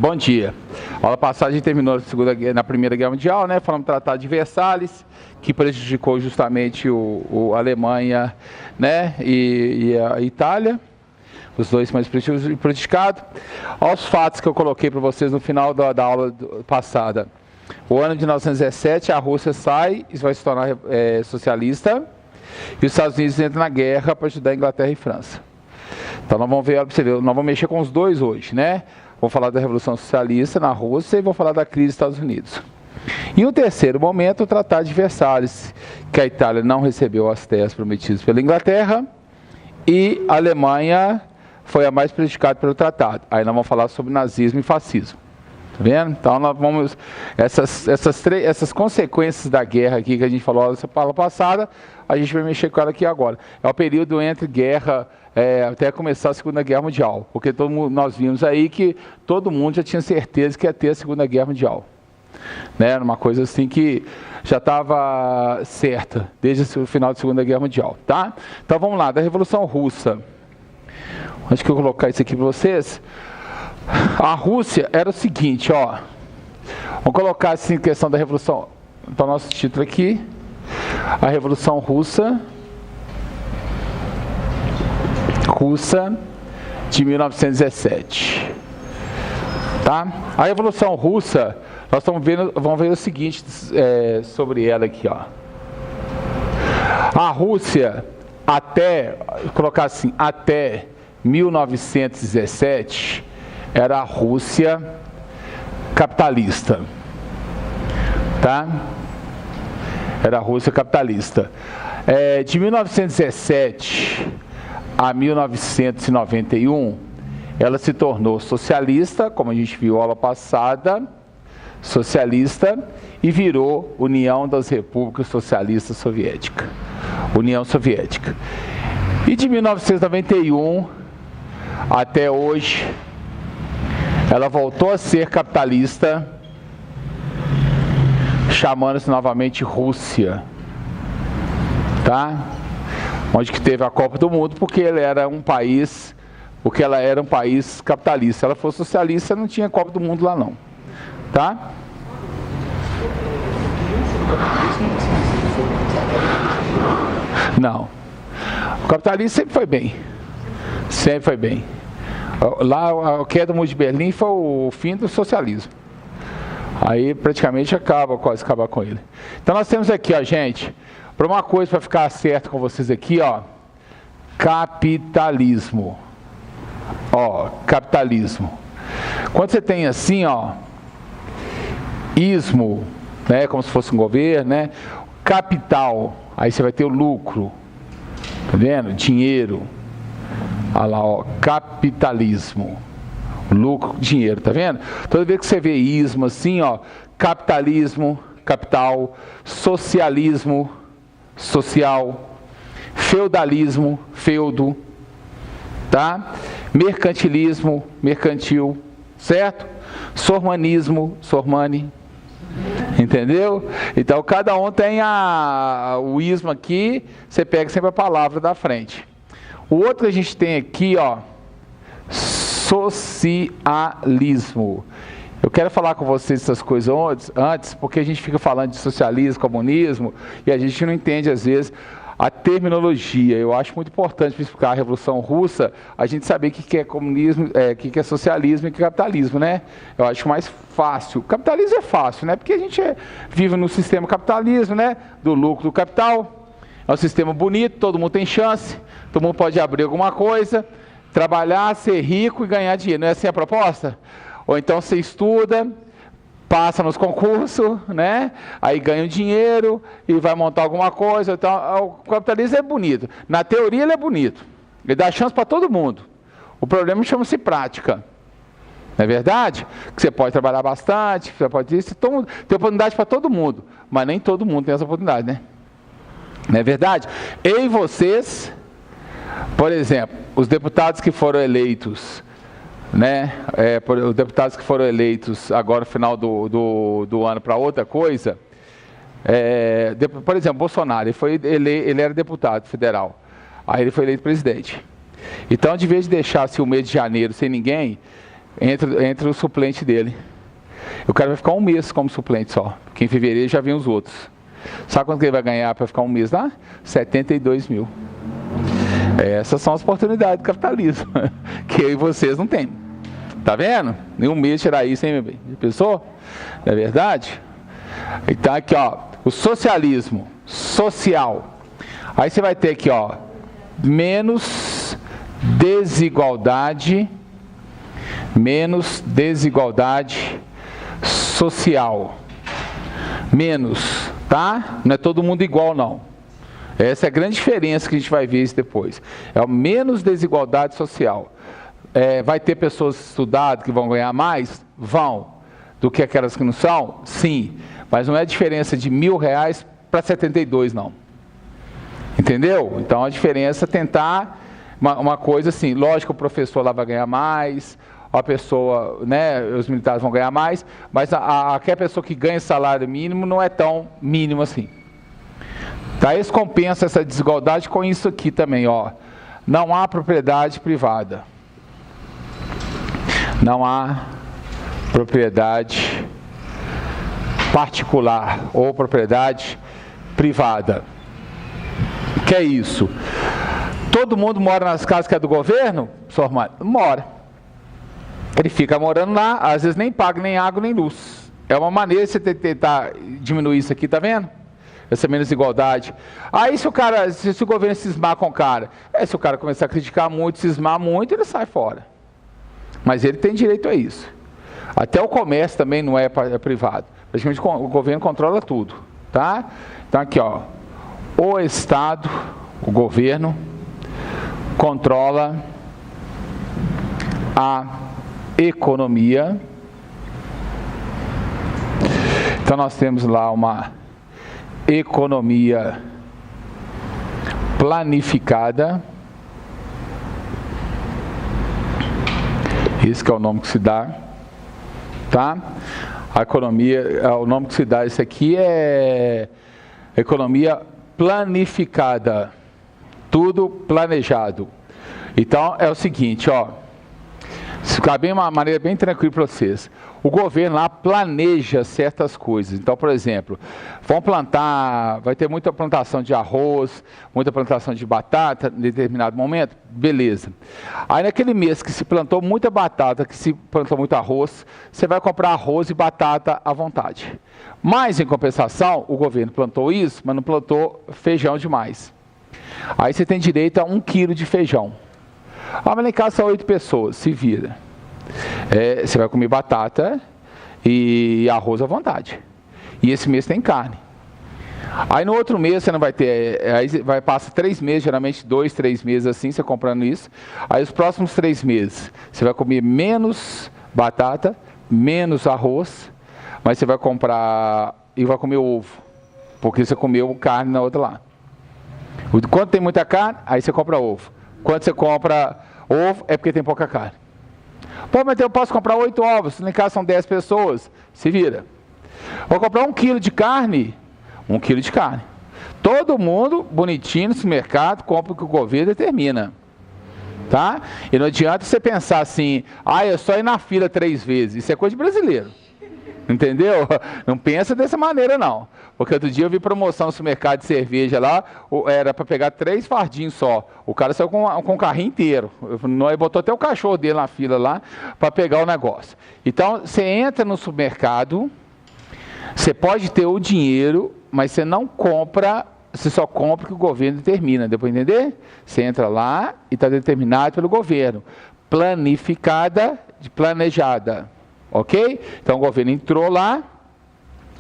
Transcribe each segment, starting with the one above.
Bom dia. A aula passada a gente terminou na Primeira Guerra Mundial, né? Falamos do Tratado de Versalhes, que prejudicou justamente a Alemanha, né? e a Itália, os dois mais prejudicados. Aos fatos que eu coloquei para vocês no final da aula passada. O ano de 1917, a Rússia sai e vai se tornar socialista, e os Estados Unidos entram na guerra para ajudar a Inglaterra e França. Então nós vamos ver, nós vamos mexer com os dois hoje, né? Vou falar da Revolução Socialista na Rússia e vou falar da crise dos Estados Unidos. E o terceiro momento, o Tratado de Versalhes, que a Itália não recebeu as terras prometidas pela Inglaterra e a Alemanha foi a mais prejudicada pelo tratado. Aí nós vamos falar sobre nazismo e fascismo. Tá vendo? Então nós vamos... Essas consequências da guerra aqui que a gente falou na aula passada, a gente vai mexer com ela aqui agora. É o período entre guerra... até começar a Segunda Guerra Mundial, porque nós vimos aí que todo mundo já tinha certeza que ia ter a Segunda Guerra Mundial, né? Era uma coisa assim que já estava certa, desde o final da Segunda Guerra Mundial, tá? Então vamos lá, da Revolução Russa. Acho que eu vou colocar isso aqui para vocês. A Rússia era o seguinte, ó. Vamos colocar assim, questão da Revolução, para o nosso título aqui, a Revolução Russa de 1917, tá? A Revolução Russa, nós vamos ver o seguinte sobre ela aqui, ó. A Rússia, colocar assim, até 1917, era a Rússia capitalista, tá? Era a Rússia capitalista. De 1917 a 1991, ela se tornou socialista, como a gente viu na aula passada, socialista, e virou União das Repúblicas Socialistas Soviéticas, União Soviética. E de 1991 até hoje, ela voltou a ser capitalista, chamando-se novamente Rússia, tá? Onde que teve a Copa do Mundo, porque ela era um país capitalista. Se ela fosse socialista, não tinha Copa do Mundo lá não, tá? Não. O capitalismo sempre foi bem. Sempre foi bem. Lá, a queda do Muro de Berlim foi o fim do socialismo. Aí praticamente quase acabar com ele. Então nós temos aqui, ó, gente, para uma coisa para ficar certo com vocês aqui, ó, capitalismo. Ó, capitalismo. Quando você tem assim, ó, ismo, né, como se fosse um governo, né, capital, aí você vai ter o lucro, tá vendo? Dinheiro. Olha lá, ó, capitalismo. Lucro, dinheiro, tá vendo? Toda vez que você vê ismo assim, ó, capitalismo, capital, socialismo, social, feudalismo, feudo, tá? Mercantilismo, mercantil, certo? Sormanismo, sormani, entendeu? Então cada um tem o ismo aqui, você pega sempre a palavra da frente. O outro que a gente tem aqui, ó, socialismo. Eu quero falar com vocês essas coisas antes, porque a gente fica falando de socialismo, comunismo, e a gente não entende, às vezes, a terminologia. Eu acho muito importante para explicar a Revolução Russa, a gente saber o que é comunismo, o que é socialismo e o que é capitalismo, né? Eu acho mais fácil. Capitalismo é fácil, né? Porque a gente vive no sistema capitalismo, né? Do lucro do capital. É um sistema bonito, todo mundo tem chance, todo mundo pode abrir alguma coisa, trabalhar, ser rico e ganhar dinheiro. Não é assim a proposta? Ou então você estuda, passa nos concursos, né? Aí ganha dinheiro e vai montar alguma coisa. Então, o capitalismo é bonito. Na teoria ele é bonito. Ele dá chance para todo mundo. O problema chama-se prática. Não é verdade? Que você pode trabalhar bastante, você pode isso, tem oportunidade para todo mundo. Mas nem todo mundo tem essa oportunidade, né? Não é verdade? Eu e vocês, por exemplo, os deputados que foram eleitos, né? Os deputados que foram eleitos agora no final do ano para outra coisa, por exemplo, Bolsonaro, ele era deputado federal, aí ele foi eleito presidente. Então, de vez de deixar o mês de janeiro sem ninguém, Entra o suplente dele. O cara vai ficar um mês como suplente só, porque em fevereiro já vem os outros. Sabe quanto que ele vai ganhar para ficar um mês lá? 72 mil. Essas são as oportunidades do capitalismo, que eu e vocês não tem. Tá vendo? Nenhum mês tirar isso, hein, meu bem? Pensou? Não é verdade? Então aqui, ó, o socialismo social. Aí você vai ter aqui, ó, menos desigualdade social. Menos, tá? Não é todo mundo igual, não. Essa é a grande diferença que a gente vai ver isso depois. É o menos desigualdade social. Vai ter pessoas estudadas que vão ganhar mais? Vão. Do que aquelas que não são? Sim. Mas não é a diferença de R$1.000 para 72, não. Entendeu? Então a diferença é tentar uma coisa assim, lógico, o professor lá vai ganhar mais, a pessoa, né, os militares vão ganhar mais, mas aquela pessoa que ganha salário mínimo não é tão mínimo assim. Tá? Eles compensam essa desigualdade com isso aqui também, ó. Não há propriedade privada. Não há propriedade particular ou propriedade privada. O que é isso? Todo mundo mora nas casas que é do governo? Sr. Armando? Mora. Ele fica morando lá, às vezes nem paga nem água nem luz. É uma maneira de você tentar diminuir isso aqui, tá vendo? Essa menos igualdade. Aí se o governo cismar com o cara, se o cara começar a criticar muito, cismar muito, ele sai fora. Mas ele tem direito a isso. Até o comércio também não é privado. Praticamente o governo controla tudo, tá? Então aqui, ó, o Estado, o governo, controla a economia. Então nós temos lá uma economia planificada. Esse que é o nome que se dá, tá? A economia, o nome que se dá, esse aqui é economia planificada, tudo planejado. Então é o seguinte, ó, ficar bem uma maneira bem tranquila para vocês. O governo lá planeja certas coisas. Então, por exemplo, vão plantar, vai ter muita plantação de arroz, muita plantação de batata em determinado momento, beleza. Aí naquele mês que se plantou muita batata, que se plantou muito arroz, você vai comprar arroz e batata à vontade. Mas em compensação, o governo plantou isso, mas não plantou feijão demais. Aí você tem direito a 1 quilo de feijão. Mas lá em casa são 8 pessoas, se vira. Você vai comer batata e arroz à vontade. E esse mês tem carne. Aí no outro mês você não vai ter, aí passa 3 meses, geralmente 2, 3 meses assim, você comprando isso. Aí os próximos 3 meses, você vai comer menos batata, menos arroz, mas você vai comprar e vai comer ovo, porque você comeu carne na outra lá. Quando tem muita carne, aí você compra ovo. Quando você compra ovo, é porque tem pouca carne. Pô, mas eu posso comprar 8 ovos, se em casa são 10 pessoas, se vira. Vou comprar 1 quilo de carne, 1 quilo de carne. Todo mundo, bonitinho, no mercado, compra o que o governo determina. Tá? E não adianta você pensar assim, é só ir na fila 3 vezes, isso é coisa de brasileiro. Entendeu? Não pensa dessa maneira não. Porque outro dia eu vi promoção no supermercado de cerveja lá, era para pegar 3 fardinhos só. O cara saiu com um carrinho inteiro. Nós botou até o cachorro dele na fila lá para pegar o negócio. Então, você entra no supermercado, você pode ter o dinheiro, mas você não compra, você só compra o que o governo determina. Deu para entender? Você entra lá e está determinado pelo governo. Planificada, planejada. Ok? Então o governo entrou lá,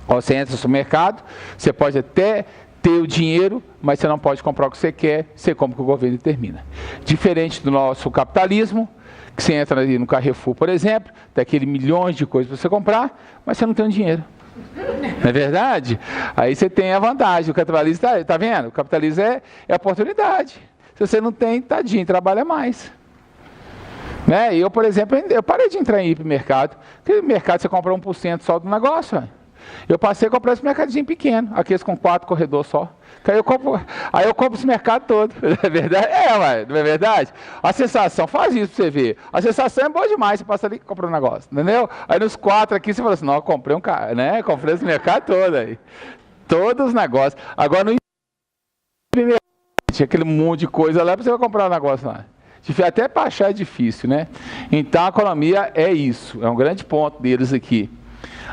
você entra no supermercado, você pode até ter o dinheiro, mas você não pode comprar o que você quer, você compra o que o governo determina. Diferente do nosso capitalismo, que você entra ali no Carrefour, por exemplo, tem aquele milhões de coisas para você comprar, mas você não tem o dinheiro. Não é verdade? Aí você tem a vantagem, o capitalismo, tá vendo? O capitalismo é oportunidade. Se você não tem, tadinho, trabalha mais. Né? Eu, por exemplo, eu parei de entrar em hipermercado, porque no mercado você compra 1% só do negócio. Véio. Eu passei a comprar esse mercadinho pequeno, aqueles com 4 corredores só. Aí eu compro esse mercado todo. Não é verdade? Não é verdade? A sensação, faz isso pra você ver. A sensação é boa demais, você passa ali e compra um negócio, entendeu? Aí nos 4 aqui você fala assim, não, eu comprei um carro, né? Comprei esse mercado todo aí. Todos os negócios. Agora no tinha aquele monte de coisa lá, você vai comprar um negócio lá. Até para achar é difícil, né? Então a economia é isso, é um grande ponto deles aqui.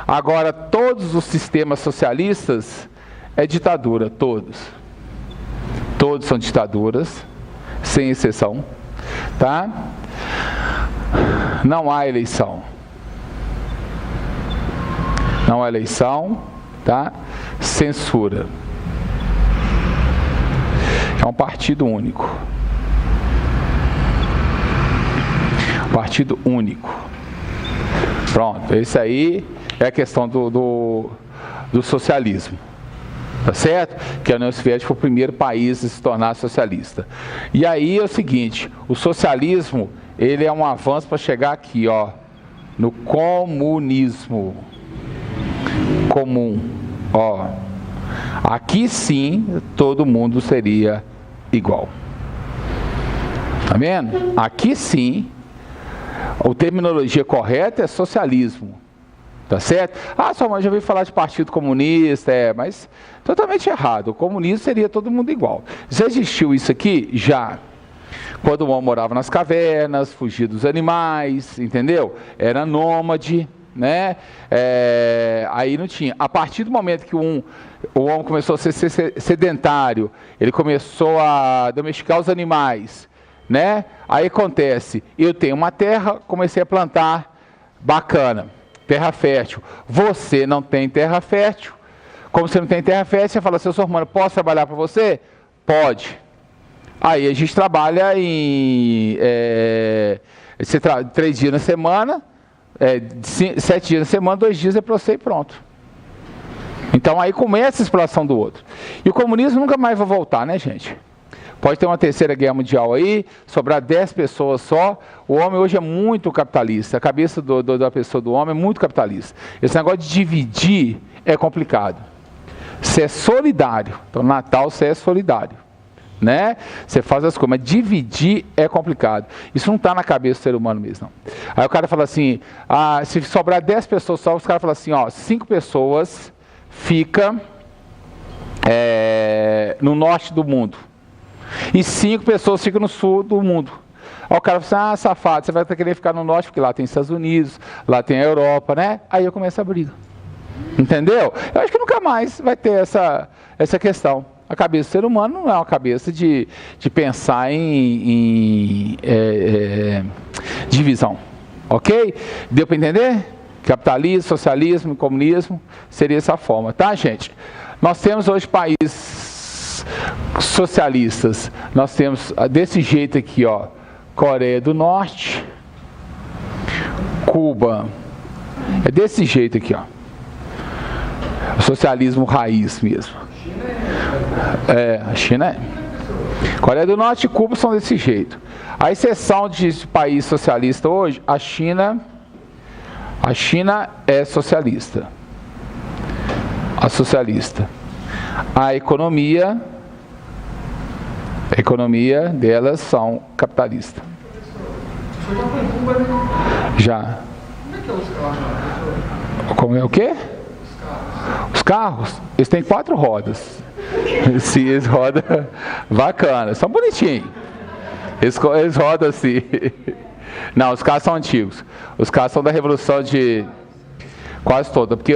Agora, todos os sistemas socialistas é ditadura, todos. Todos são ditaduras, sem exceção, tá? Não há eleição. Não há eleição, tá? Censura. É um partido único. Partido único. Pronto, isso aí é a questão do socialismo. Tá certo? Que a União Soviética foi o primeiro país a se tornar socialista. E aí é o seguinte, o socialismo, ele é um avanço para chegar aqui, ó, no comunismo. Comum, ó. Aqui sim, todo mundo seria igual. Tá vendo? Aqui sim, a terminologia correta é socialismo. Tá certo? Ah, sua mãe já ouviu falar de partido comunista, mas totalmente errado. O comunismo seria todo mundo igual. Já existiu isso aqui? Já. Quando o homem morava nas cavernas, fugia dos animais, entendeu? Era nômade, né? Aí não tinha. A partir do momento que o homem começou a ser sedentário, ele começou a domesticar os animais, né? Aí acontece, eu tenho uma terra, comecei a plantar, bacana. Terra fértil. Você não tem terra fértil. Como você não tem terra fértil, você fala, seu Sormano, posso trabalhar para você? Pode. Aí a gente trabalha em 3 dias na semana, 7 dias na semana, 2 dias é para você e pronto. Então aí começa a exploração do outro. E o comunismo nunca mais vai voltar, né, gente? Pode ter uma terceira guerra mundial aí, sobrar 10 pessoas só. O homem hoje é muito capitalista. A cabeça da pessoa, do homem, é muito capitalista. Esse negócio de dividir é complicado. Você é solidário. Então, no Natal, você é solidário. Né? Você faz as coisas, mas dividir é complicado. Isso não está na cabeça do ser humano mesmo, não. Aí o cara fala assim, se sobrar 10 pessoas só, os caras falam assim, 5 pessoas fica no norte do mundo. E 5 pessoas ficam no sul do mundo. Aí o cara fala assim, safado, você vai querer ficar no norte, porque lá tem Estados Unidos, lá tem a Europa, né? Aí eu começo a briga. Entendeu? Eu acho que nunca mais vai ter essa questão. A cabeça do ser humano não é uma cabeça de pensar em divisão. Ok? Deu para entender? Capitalismo, socialismo, comunismo, seria essa forma, tá, gente? Nós temos hoje países socialistas, nós temos desse jeito aqui, ó, Coreia do Norte, Cuba, é desse jeito aqui, ó, socialismo raiz mesmo. A China Coreia do Norte e Cuba são desse jeito. A exceção de país socialista hoje, a China é socialista. A economia delas são capitalista. Já. Como é o quê? Os carros, eles têm 4 rodas. Sim, eles rodam bacana, são bonitinhos. Eles rodam assim. Não, os carros são antigos. Os carros são da Revolução de quase toda, porque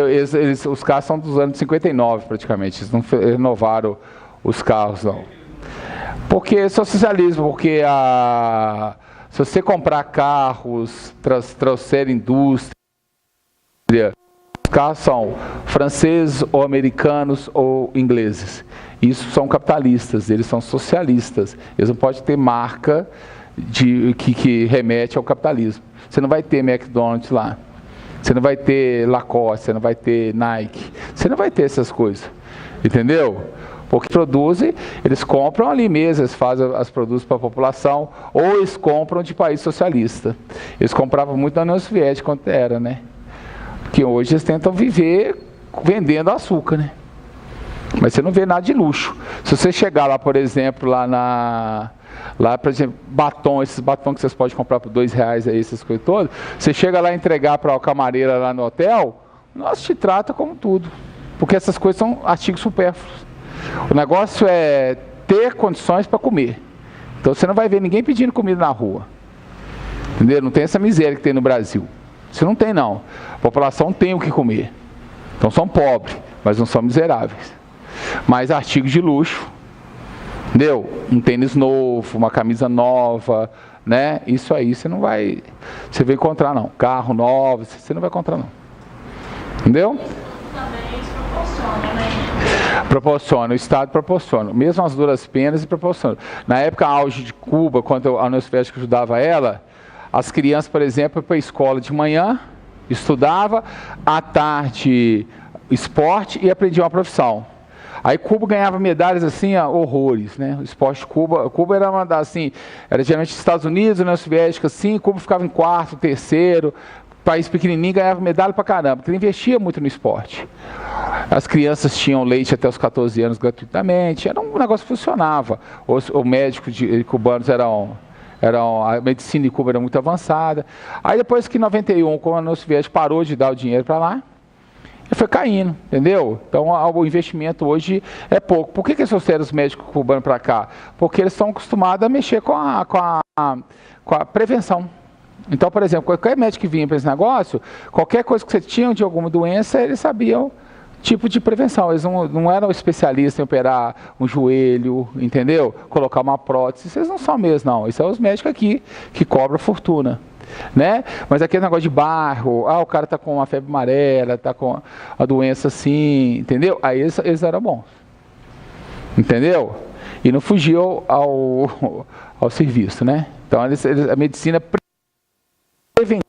os carros são dos anos 59 praticamente. Eles não renovaram os carros, não. Porque é socialismo, porque se você comprar carros, trouxer indústria, os carros são franceses ou americanos ou ingleses. Isso são capitalistas, eles são socialistas. Eles não podem ter marca que remete ao capitalismo. Você não vai ter McDonald's lá. Você não vai ter Lacoste, você não vai ter Nike. Você não vai ter essas coisas. Entendeu? Porque produzem, eles compram ali mesmo, eles fazem as produtos para a população, ou eles compram de país socialista. Eles compravam muito na União Soviética quando era, né? Porque hoje eles tentam viver vendendo açúcar, né? Mas você não vê nada de luxo. Se você chegar lá, por exemplo, lá, por exemplo, batom, esses batons que vocês podem comprar por R$2 aí, essas coisas todas, você chega lá e entregar para a camareira lá no hotel, nós te trata como tudo. Porque essas coisas são artigos supérfluos. O negócio é ter condições para comer. Então você não vai ver ninguém pedindo comida na rua. Entendeu? Não tem essa miséria que tem no Brasil. Você não tem, não. A população tem o que comer. Então são pobres, mas não são miseráveis. Mas artigos de luxo, entendeu? Um tênis novo, uma camisa nova, né? Isso aí você não vai encontrar, não. Carro novo, você não vai encontrar, não. Entendeu? Também isso proporciona, né? Proporciona, o Estado proporciona. Mesmo as duras penas, proporciona. Na época auge de Cuba, quando a União Soviética ajudava ela, as crianças, por exemplo, iam para a escola de manhã, estudava, à tarde esporte e aprendia uma profissão. Aí Cuba ganhava medalhas assim, horrores, né? O esporte de Cuba era uma das, assim, era geralmente Estados Unidos, União Soviética, assim, Cuba ficava em quarto, terceiro, país pequenininho ganhava medalha pra caramba, porque ele investia muito no esporte. As crianças tinham leite até os 14 anos gratuitamente, era um negócio que funcionava. Os médicos cubanos a medicina de Cuba era muito avançada. Aí depois que em 91, quando a União Soviética parou de dar o dinheiro para lá, ele foi caindo, entendeu? Então o investimento hoje é pouco. Por que eles trouxeram os médicos cubanos para cá? Porque eles estão acostumados a mexer com a prevenção. Então, por exemplo, qualquer médico que vinha para esse negócio, qualquer coisa que você tinha de alguma doença, eles sabiam tipo de prevenção. Eles não eram especialistas em operar um joelho, entendeu? Colocar uma prótese. Eles não são mesmo, não. Esses são os médicos aqui que cobram fortuna. Né? Mas aquele negócio de barro, o cara está com uma febre amarela, está com a doença assim, entendeu? Aí eles eram bons. Entendeu? E não fugiu ao serviço, né? Então a medicina preventiva.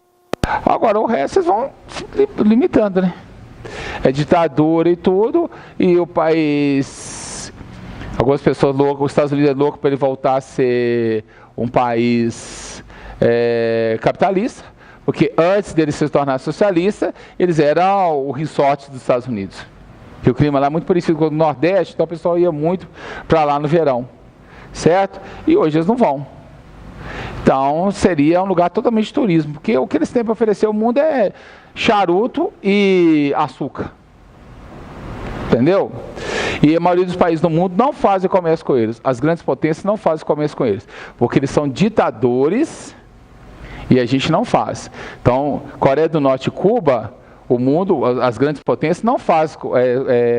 Agora o resto vocês vão se limitando, né? É ditadura e tudo, e o país, algumas pessoas loucas, os Estados Unidos é louco para ele voltar a ser um país capitalista, porque antes dele se tornar socialista, eles eram o resort dos Estados Unidos. Que o clima lá é muito parecido com o Nordeste, então o pessoal ia muito para lá no verão, certo? E hoje eles não vão. Então seria um lugar totalmente de turismo, porque o que eles têm para oferecer ao mundo é charuto e açúcar. Entendeu? E a maioria dos países do mundo não fazem comércio com eles. As grandes potências não fazem comércio com eles, porque eles são ditadores e a gente não faz. Então, Coreia do Norte e Cuba, o mundo, as grandes potências não fazem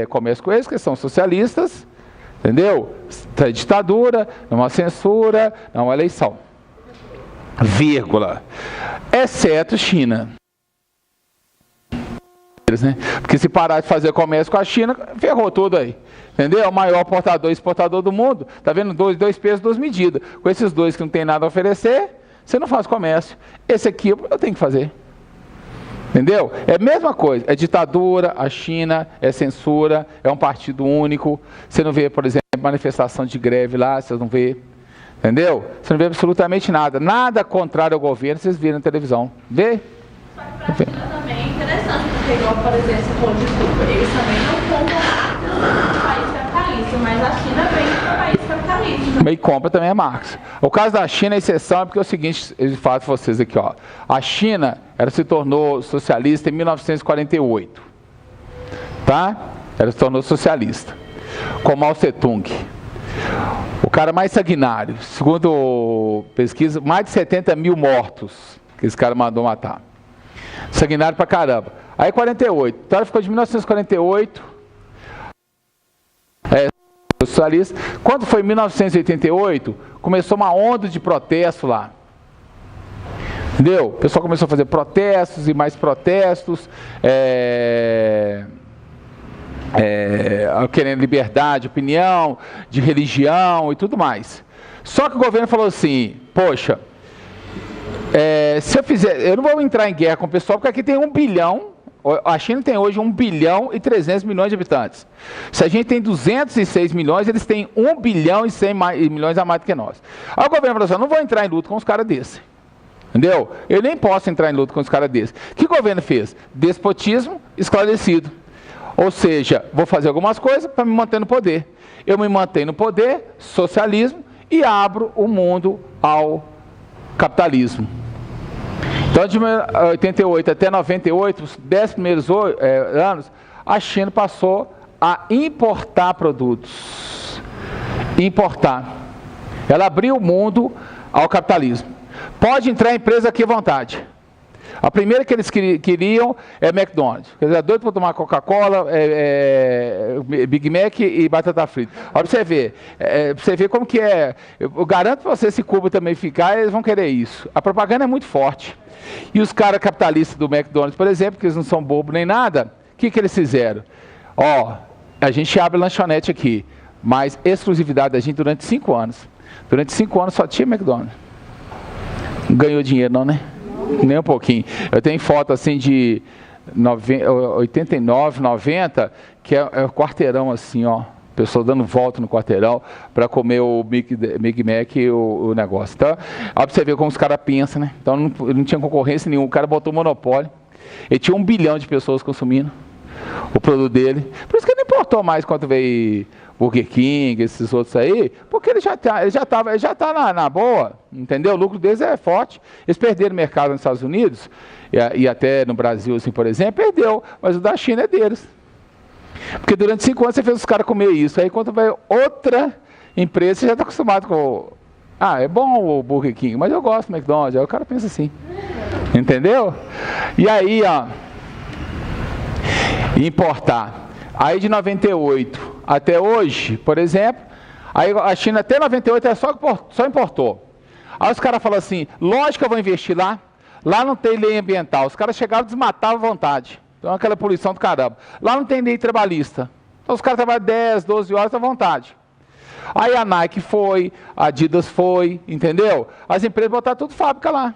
comércio com eles, porque são socialistas, entendeu? É ditadura, não há censura, não há eleição. Vírgula. Exceto China. Né? Porque se parar de fazer comércio com a China, ferrou tudo aí. Entendeu? É o maior portador e exportador do mundo. Tá vendo? Dois pesos, duas medidas. Com esses dois que não tem nada a oferecer, você não faz comércio. Esse aqui eu tenho que fazer. Entendeu? É a mesma coisa. É ditadura, a China, é censura, é um partido único. Você não vê, por exemplo, manifestação de greve lá, vocês não vê. Entendeu? Você não vê absolutamente nada. Nada contrário ao governo, vocês viram na televisão. Vê? Só que para a China também é interessante, porque igual, por exemplo, esse pão de açúcar, eles também não compram no país capitalista, mas a China vem para o país capitalista. E compra também a Marx. O caso da China, a exceção é porque é o seguinte, eu falo para vocês aqui, ó. A China, ela se tornou socialista em 1948. Tá? Ela se tornou socialista. Com Mao Tse-tung. O cara mais sanguinário, segundo pesquisa, mais de 70 mil mortos que esse cara mandou matar. Sanguinário pra caramba. Aí 48. Então ela ficou de 1948 socialista. Quando foi em 1988, começou uma onda de protesto lá. Entendeu? O pessoal começou a fazer protestos e mais protestos. Querendo liberdade de opinião, de religião e tudo mais. Só que o governo falou assim, poxa, se eu fizer, eu não vou entrar em guerra com o pessoal, porque aqui tem 1 bilhão, a China tem hoje 1 bilhão e 300 milhões de habitantes. Se a gente tem 206 milhões, eles têm 1 bilhão e 100 milhões a mais do que nós. Aí o governo falou assim, eu não vou entrar em luta com os caras desses. Entendeu? Eu nem posso entrar em luta com os caras desses. O que o governo fez? Despotismo esclarecido. Ou seja, vou fazer algumas coisas para me manter no poder. Eu me mantenho no poder, socialismo, e abro o mundo ao capitalismo. Então, de 88 até 98, os 10 primeiros anos, a China passou a importar produtos. Importar. Ela abriu o mundo ao capitalismo. Pode entrar a empresa aqui à vontade. A primeira que eles queriam é McDonald's. Quer dizer, é doido para tomar Coca-Cola, Big Mac e batata frita. Olha para você ver. Para você ver como que é. Eu garanto para você, se Cuba também ficar, eles vão querer isso. A propaganda é muito forte. E os caras capitalistas do McDonald's, por exemplo, que eles não são bobos nem nada, o que eles fizeram? A gente abre lanchonete aqui, mas exclusividade da gente durante 5 anos. Durante 5 anos só tinha McDonald's. Não ganhou dinheiro não, né? Nem um pouquinho. Eu tenho foto assim de 89, 90, que é o quarteirão assim, ó. Pessoa dando volta no quarteirão para comer o Big Mac e o negócio. Então, ó, pra você ver como os caras pensam, né? Então não tinha concorrência nenhuma. O cara botou monopólio. Ele tinha 1 bilhão de pessoas consumindo o produto dele. Por isso que ele não importou mais quando veio Burger King, esses outros aí, porque ele já tá na boa, entendeu? O lucro deles é forte. Eles perderam mercado nos Estados Unidos, e até no Brasil, assim, por exemplo, perdeu, mas o da China é deles. Porque durante 5 anos você fez os caras comer isso, aí quando vai outra empresa, você já está acostumado com... é bom o Burger King, mas eu gosto do McDonald's. Aí o cara pensa assim, entendeu? E aí, importar. Aí de 98 até hoje, por exemplo, aí a China até 98 só importou. Aí os caras falam assim, lógico que eu vou investir lá não tem lei ambiental. Os caras chegavam e desmatavam à vontade. Então aquela poluição do caramba. Lá não tem lei trabalhista. Então os caras trabalham 10, 12 horas à vontade. Aí a Nike foi, a Adidas foi, entendeu? As empresas botaram tudo fábrica lá.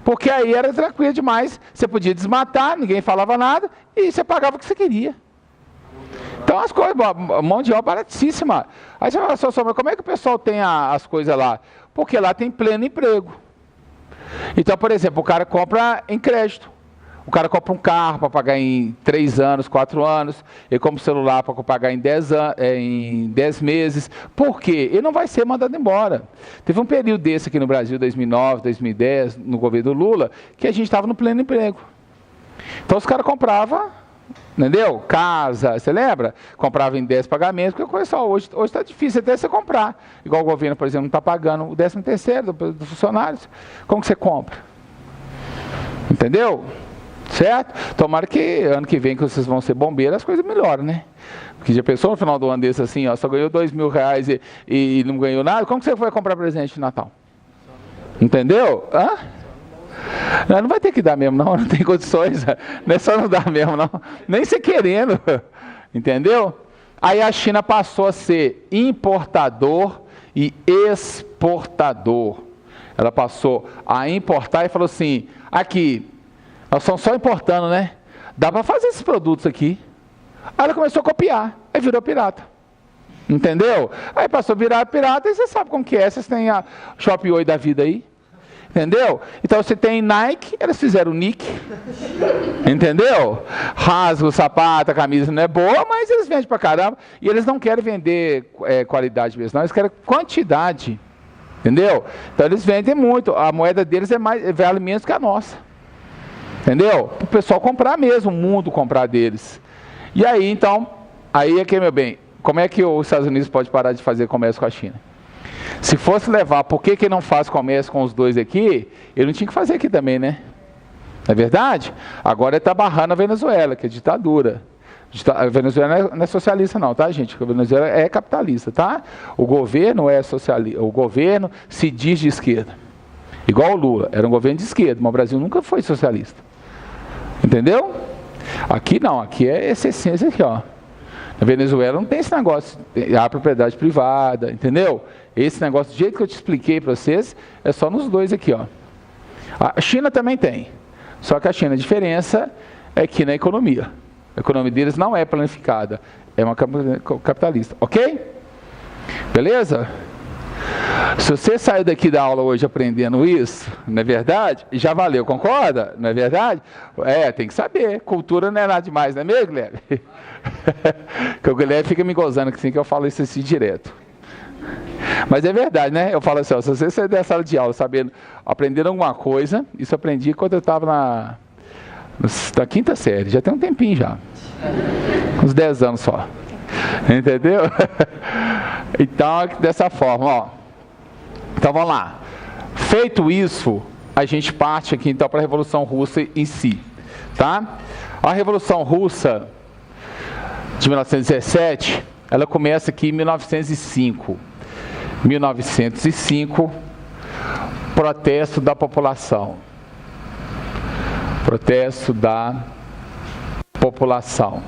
Porque aí era tranquilo demais. Você podia desmatar, ninguém falava nada, e você pagava o que você queria. Então as coisas, mão de obra baratíssima. Aí você fala, mas como é que o pessoal tem as coisas lá? Porque lá tem pleno emprego. Então, por exemplo, o cara compra em crédito. O cara compra um carro para pagar em 3 anos, 4 anos. Ele compra um celular para pagar em 10 meses. Por quê? Ele não vai ser mandado embora. Teve um período desse aqui no Brasil, 2009, 2010, no governo do Lula, que a gente estava no pleno emprego. Então os caras compravam, entendeu? Casa, você lembra? Comprava em 10 pagamentos, porque o pessoal hoje está difícil até você comprar. Igual o governo, por exemplo, não está pagando o 13º dos funcionários. Como que você compra? Entendeu? Certo? Tomara que ano que vem, que vocês vão ser bombeiros, as coisas melhoram, né? Porque já pensou no final do ano desse assim, só ganhou R$2.000 e não ganhou nada, como que você vai comprar presente de Natal? Entendeu? Não vai ter que dar mesmo, não tem condições, não é só não dar mesmo, não. Nem você querendo, entendeu? Aí a China passou a ser importador e exportador. Ela passou a importar e falou assim, aqui, nós estamos só importando, né? Dá para fazer esses produtos aqui. Aí ela começou a copiar, aí virou pirata. Entendeu? Aí passou a virar pirata e você sabe como que é. Vocês têm a Shop Oi da vida aí. Entendeu? Então você tem Nike, eles fizeram Nick. Entendeu? Rasga o sapato, a camisa não é boa, mas eles vendem pra caramba. E eles não querem vender qualidade mesmo, não. Eles querem quantidade. Entendeu? Então eles vendem muito. A moeda deles vale menos que a nossa. Entendeu? O pessoal comprar mesmo, o mundo comprar deles. E aí, então, aí aqui, meu bem, como é que os Estados Unidos pode parar de fazer comércio com a China? Se fosse levar, por que ele não faz comércio com os dois aqui, ele não tinha que fazer aqui também, né? Não é verdade? Agora ele está barrando a Venezuela, que é ditadura. A Venezuela não é socialista não, tá, gente? A Venezuela é capitalista, tá? O governo é socialista, o governo se diz de esquerda. Igual o Lula, era um governo de esquerda, mas o Brasil nunca foi socialista. Entendeu? Aqui não, aqui é essa essência aqui, ó. Na Venezuela não tem esse negócio, a propriedade privada, entendeu? Esse negócio, do jeito que eu te expliquei para vocês, é só nos dois aqui, ó. A China também tem, só que a China, a diferença é que na economia. A economia deles não é planificada, é uma capitalista, ok? Beleza? Se você saiu daqui da aula hoje aprendendo isso, não é verdade? Já valeu, concorda? Não é verdade? Tem que saber. Cultura não é nada demais, não é mesmo, Guilherme? Que o Guilherme fica me gozando assim, que eu falo isso assim direto. Mas é verdade, né? Eu falo assim, ó, se você sair da sala de aula sabendo, aprendendo alguma coisa, isso eu aprendi quando eu estava na 5ª série, já tem um tempinho já. Uns 10 anos só. Entendeu? Então, dessa forma, ó. Então, vamos lá. Feito isso, a gente parte aqui, então, para a Revolução Russa em si. Tá? A Revolução Russa de 1917, ela começa aqui em 1905. 1905, protesto da população. Protesto da população.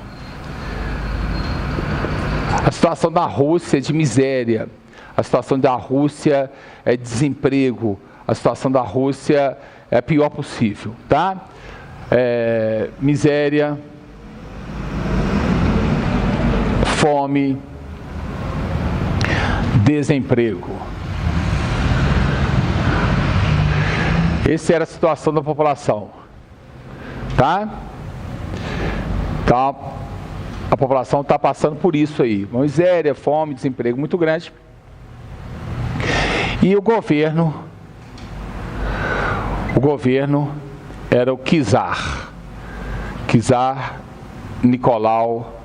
A situação da Rússia é de miséria. A situação da Rússia é de desemprego. A situação da Rússia é a pior possível, tá? Miséria, fome, desemprego. Essa era a situação da população, tá? Então, a população está passando por isso aí, miséria, fome, desemprego muito grande. E o governo era o czar Nicolau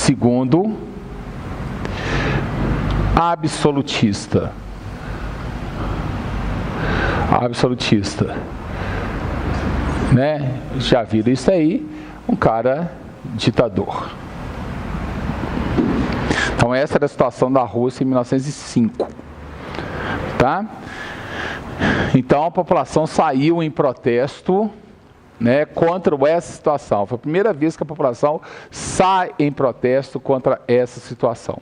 II, absolutista, né? Já viram isso aí, um cara ditador. Então essa era a situação da Rússia em 1905, tá? Então a população saiu em protesto, né, contra essa situação. Foi a primeira vez que a população sai em protesto contra essa situação.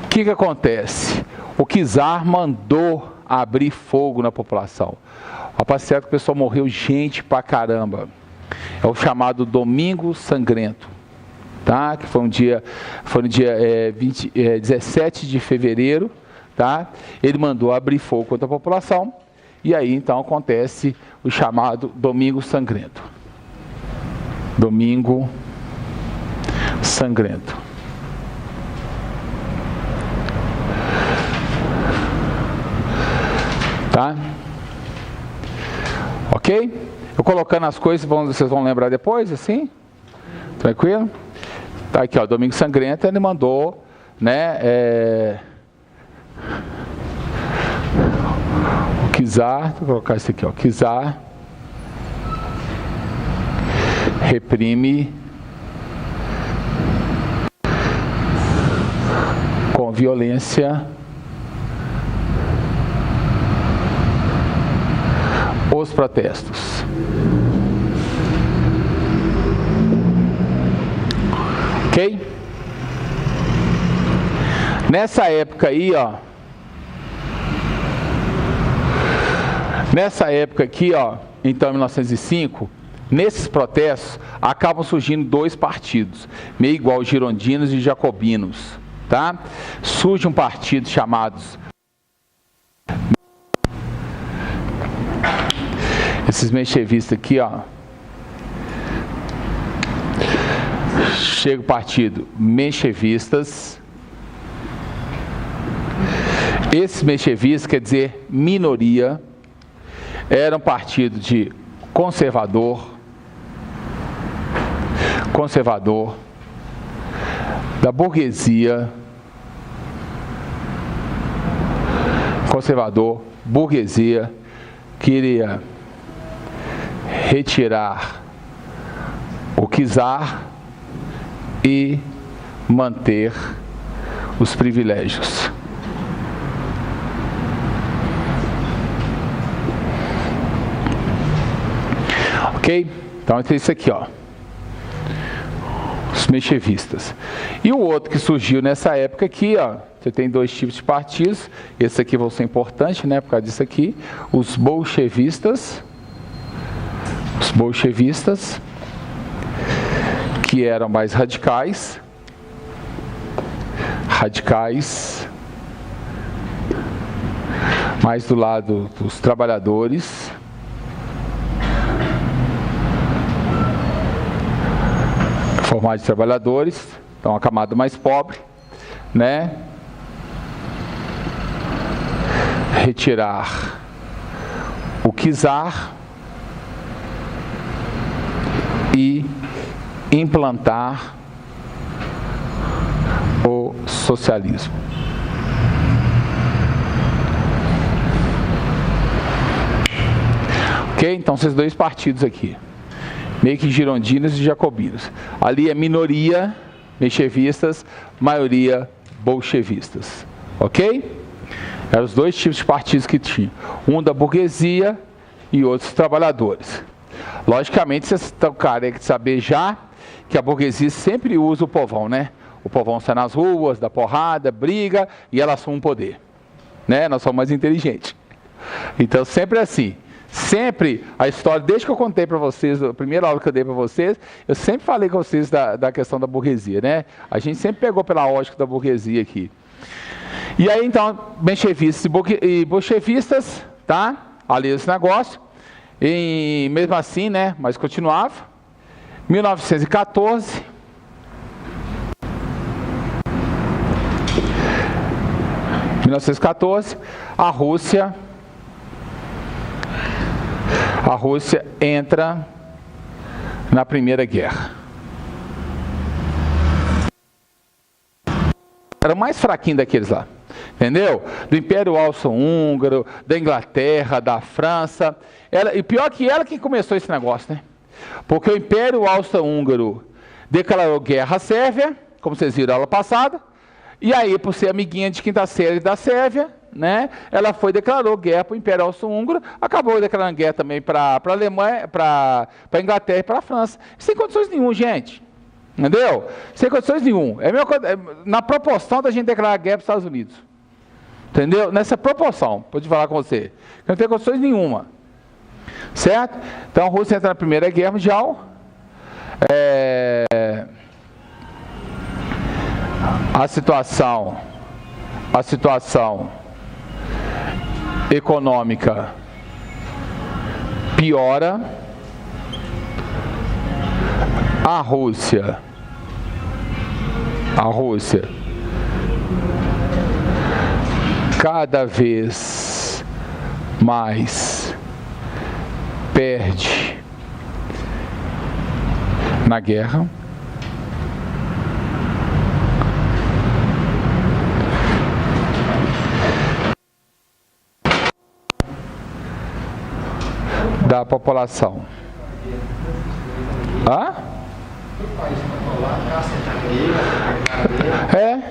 O que acontece? O czar mandou abrir fogo na população. Rapaz, certo que o pessoal morreu gente pra caramba. É o chamado Domingo Sangrento, tá? Que foi no dia 17 de fevereiro, tá? Ele mandou abrir fogo contra a população. E aí, então, acontece o chamado Domingo Sangrento. Domingo Sangrento. Tá? Ok? Eu colocando as coisas, vocês vão lembrar depois, assim? Tranquilo? Tá aqui, ó, Domingo Sangrento, ele mandou, né, o czar, vou colocar isso aqui, ó, czar reprime com violência os protestos. Ok? Nessa época aí, ó. Nessa época aqui, ó, então em 1905, nesses protestos acabam surgindo dois partidos, meio igual girondinos e jacobinos, tá? Surge um partido chamado esses menchevistas aqui, ó. Chega o partido menchevistas. Esses menchevistas, quer dizer, minoria, era um partido de conservador, da burguesia, burguesia, queria retirar o czar e manter os privilégios. Ok? Então tem isso aqui, ó. Os menchevistas. E o outro que surgiu nessa época aqui, ó. Você tem dois tipos de partidos. Esse aqui vão ser importantes, né? Por causa disso aqui. Os bolchevistas. Os bolchevistas, que eram mais radicais, mais do lado dos trabalhadores. Formar de trabalhadores, então a camada mais pobre, né? Retirar o czar e implantar o socialismo. Ok? Então, esses dois partidos aqui, meio que girondinos e jacobinos. Ali é minoria menchevistas, maioria bolchevistas. Ok? Eram os dois tipos de partidos que tinha. Um da burguesia e outros trabalhadores. Logicamente, vocês estão carecas de saber já que a burguesia sempre usa o povão, né? O povão sai nas ruas, dá porrada, briga e ela assume o poder. Né? Nós somos mais inteligentes. Então, sempre assim. Sempre a história, desde que eu contei para vocês, a primeira aula que eu dei para vocês, eu sempre falei com vocês da questão da burguesia, né? A gente sempre pegou pela ótica da burguesia aqui. E aí, então, menchevistas e bolchevistas, tá? Ali esse negócio. E mesmo assim, né? Mas continuava. 1914. A Rússia entra na Primeira Guerra. Era o mais fraquinho daqueles lá, entendeu? Do Império Austro-Húngaro, da Inglaterra, da França. E pior que ela que começou esse negócio, né? Porque o Império Austro-Húngaro declarou guerra à Sérvia, como vocês viram na aula passada, e aí, por ser amiguinha de quinta série da Sérvia, né, ela declarou guerra para o Império Austro-Húngaro, acabou declarando guerra também para a Alemanha, para a Inglaterra e para a França. Sem condições nenhuma, gente. Entendeu? Sem condições nenhuma. Na proporção da gente declarar guerra para os Estados Unidos. Entendeu? Nessa proporção, pode falar com você. Não tem condições nenhuma. Certo? Então a Rússia entra na Primeira Guerra Mundial. A situação econômica piora. A Rússia cada vez mais perde na guerra. Da população.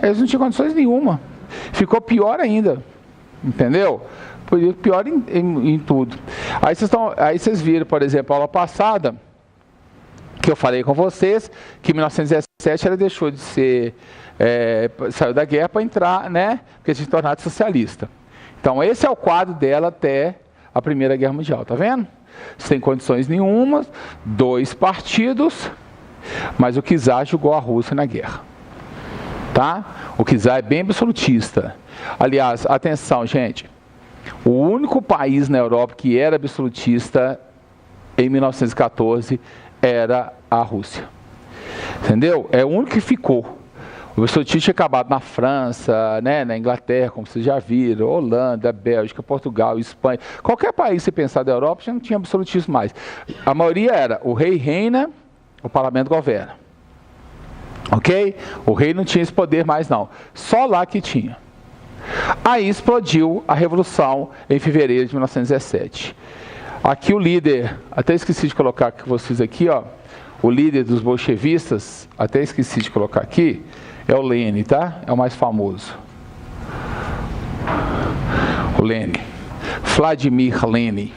Eles não tinham condições nenhuma. Ficou pior ainda. Entendeu? Pior em tudo. Aí vocês viram, por exemplo, a aula passada, que eu falei com vocês, que em 1917 ela deixou de ser, saiu da guerra para entrar, né? Porque se tornar socialista. Então esse é o quadro dela até a Primeira Guerra Mundial, tá vendo? Sem condições nenhuma, dois partidos, mas o czar jogou a Rússia na guerra. Tá? O czar é bem absolutista. Aliás, atenção, gente. O único país na Europa que era absolutista em 1914 era a Rússia. Entendeu? É o único que ficou. O absolutismo tinha acabado na França, né, na Inglaterra, como vocês já viram, Holanda, Bélgica, Portugal, Espanha. Qualquer país que você pensar da Europa já não tinha absolutismo mais. A maioria era o rei reina, o parlamento governa. Ok? O rei não tinha esse poder mais não. Só lá que tinha. Aí explodiu a Revolução em fevereiro de 1917. Aqui o líder, até esqueci de colocar com vocês aqui, ó, o líder dos bolchevistas, até esqueci de colocar aqui, é o Lenin, tá? É o mais famoso. O Lenin. Vladimir Lenin.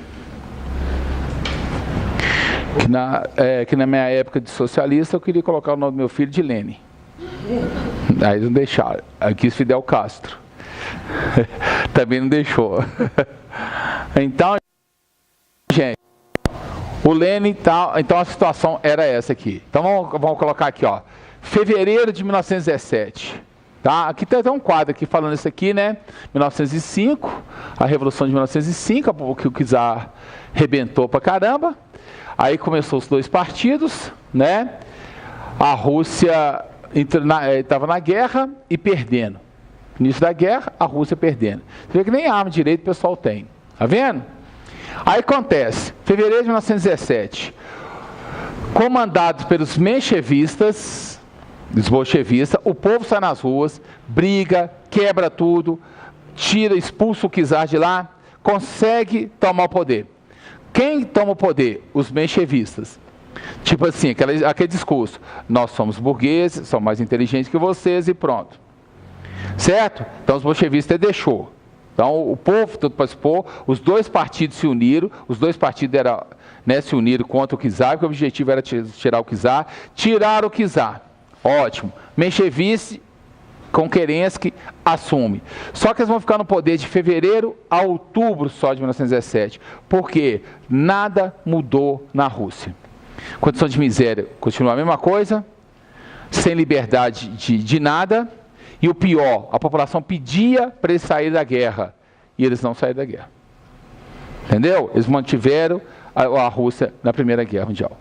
Que na minha época de socialista eu queria colocar o nome do meu filho de Lenin. Aí não deixaram. Aí quis Fidel Castro. Também não deixou. Então, gente, o Lenin, então a situação era essa aqui. Então vamos colocar aqui, ó. Fevereiro de 1917. Tá? Aqui tem até um quadro aqui falando isso aqui, né? 1905, a Revolução de 1905, que o czar rebentou pra caramba. Aí começou os dois partidos, né? A Rússia estava na guerra e perdendo. Início da guerra, a Rússia perdendo. Você vê que nem arma direito o pessoal tem. Tá vendo? Aí acontece, fevereiro de 1917, comandados pelos menchevistas, os bolchevistas, o povo sai nas ruas, briga, quebra tudo, expulsa o czar de lá, consegue tomar o poder. Quem toma o poder? Os menchevistas. Tipo assim, aquele discurso, nós somos burgueses, somos mais inteligentes que vocês e pronto. Certo? Então os bolchevistas deixou. Então o povo todo participou, os dois partidos se uniram, os dois partidos se uniram contra o czar, porque o objetivo era tirar o czar, tiraram o czar. Ótimo. Mencheviste com Kerensky assume. Só que eles vão ficar no poder de fevereiro a outubro só de 1917. Porque nada mudou na Rússia. Condição de miséria continua a mesma coisa, sem liberdade de nada. E o pior, a população pedia para eles saírem da guerra. E eles não saíram da guerra. Entendeu? Eles mantiveram a Rússia na Primeira Guerra Mundial.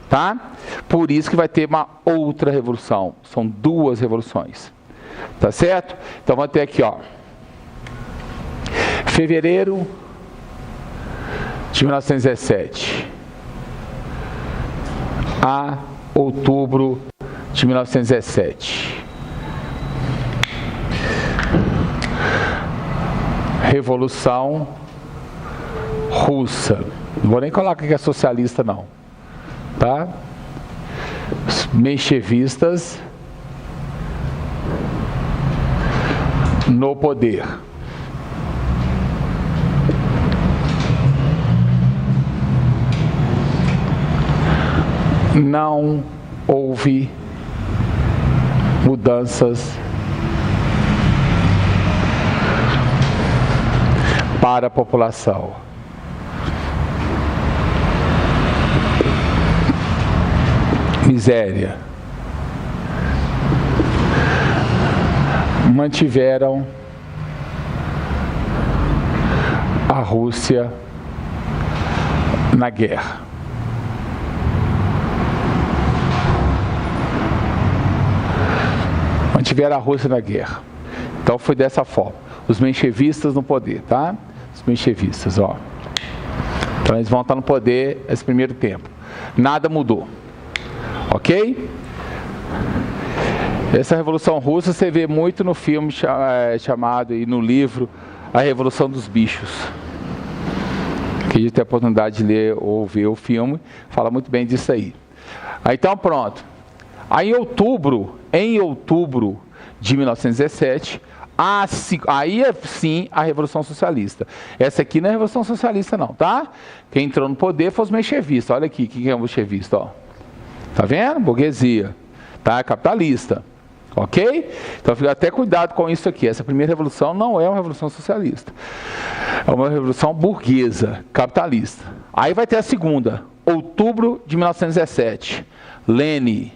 Tá? Por isso que vai ter uma outra revolução. São duas revoluções. Tá certo? Então vamos ter aqui, ó. Fevereiro de 1917 a outubro de 1917. Revolução Russa. Não vou nem colocar que é socialista, não. Tá? Os menchevistas no poder. Não houve mudanças para a população. Miséria. Mantiveram a Rússia na guerra. Mantiveram a Rússia na guerra. Então foi dessa forma. Os menchevistas no poder, tá? Os menchevistas, ó. Então eles vão estar no poder esse primeiro tempo. Nada mudou. Ok? Essa Revolução Russa você vê muito no filme chamado, e no livro, A Revolução dos Bichos. Quem tem a oportunidade de ler ou ver o filme, fala muito bem disso aí. Então pronto. Aí em outubro de 1917, aí sim a Revolução Socialista. Essa aqui não é a Revolução Socialista não, tá? Quem entrou no poder foi os menchevistas. Olha aqui, quem é o menchevista, ó. Tá vendo? Burguesia. Tá? Capitalista. Ok? Então fica até cuidado com isso aqui. Essa primeira revolução não é uma revolução socialista. É uma revolução burguesa, capitalista. Aí vai ter a segunda. Outubro de 1917. Lenin,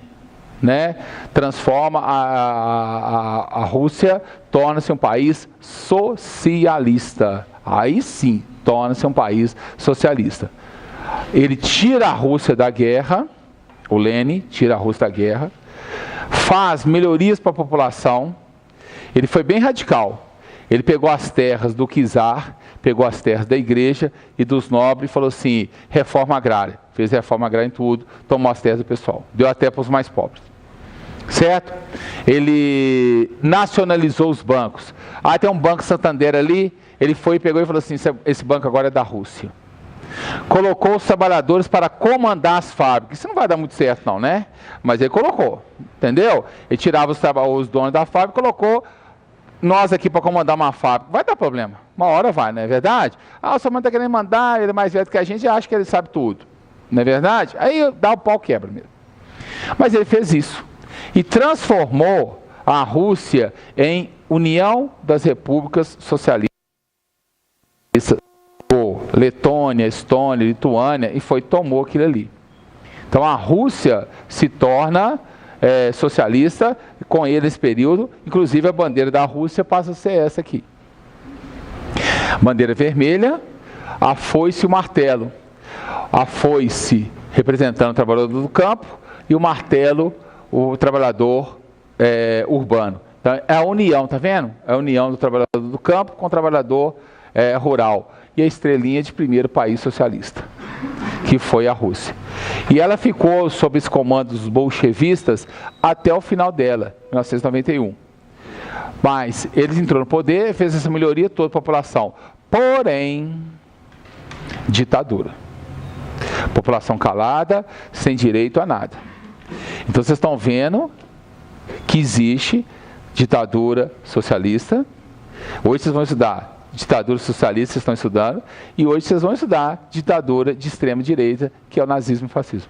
né, transforma a Rússia, torna-se um país socialista. Aí sim, torna-se um país socialista. Ele tira a Rússia da guerra, o Lenin tira a Rússia da guerra, faz melhorias para a população. Ele foi bem radical. Ele pegou as terras do czar, pegou as terras da igreja e dos nobres e falou assim, reforma agrária. Fez reforma agrária em tudo, tomou as terras do pessoal. Deu até para os mais pobres. Certo? Ele nacionalizou os bancos. Ah, tem um Banco Santander ali. Ele foi e pegou e falou assim, esse banco agora é da Rússia. Colocou os trabalhadores para comandar as fábricas. Isso não vai dar muito certo não, né? Mas ele colocou, entendeu? Ele tirava os donos da fábrica e colocou nós aqui para comandar uma fábrica. Vai dar problema. Uma hora vai, não é verdade? Ah, o seu mãe está querendo mandar, ele é mais velho que a gente e acha que ele sabe tudo. Não é verdade? Aí dá o pau, quebra mesmo. Mas ele fez isso. E transformou a Rússia em União das Repúblicas Socialistas. Letônia, Estônia, Lituânia, e tomou aquilo ali. Então a Rússia se torna socialista, com ele esse período, inclusive a bandeira da Rússia passa a ser essa aqui. Bandeira vermelha, a foice e o martelo. A foice representando o trabalhador do campo e o martelo, o trabalhador urbano. Então, é a união, tá vendo? É a união do trabalhador do campo com o trabalhador rural. E a estrelinha de primeiro país socialista, que foi a Rússia. E ela ficou sob esse comando dos bolchevistas até o final dela, 1991. Mas eles entrou no poder, fez essa melhoria toda a população. Porém, ditadura. População calada, sem direito a nada. Então vocês estão vendo que existe ditadura socialista. Hoje vocês vão estudar ditadura socialista, vocês estão estudando, e hoje vocês vão estudar ditadura de extrema direita, que é o nazismo e o fascismo.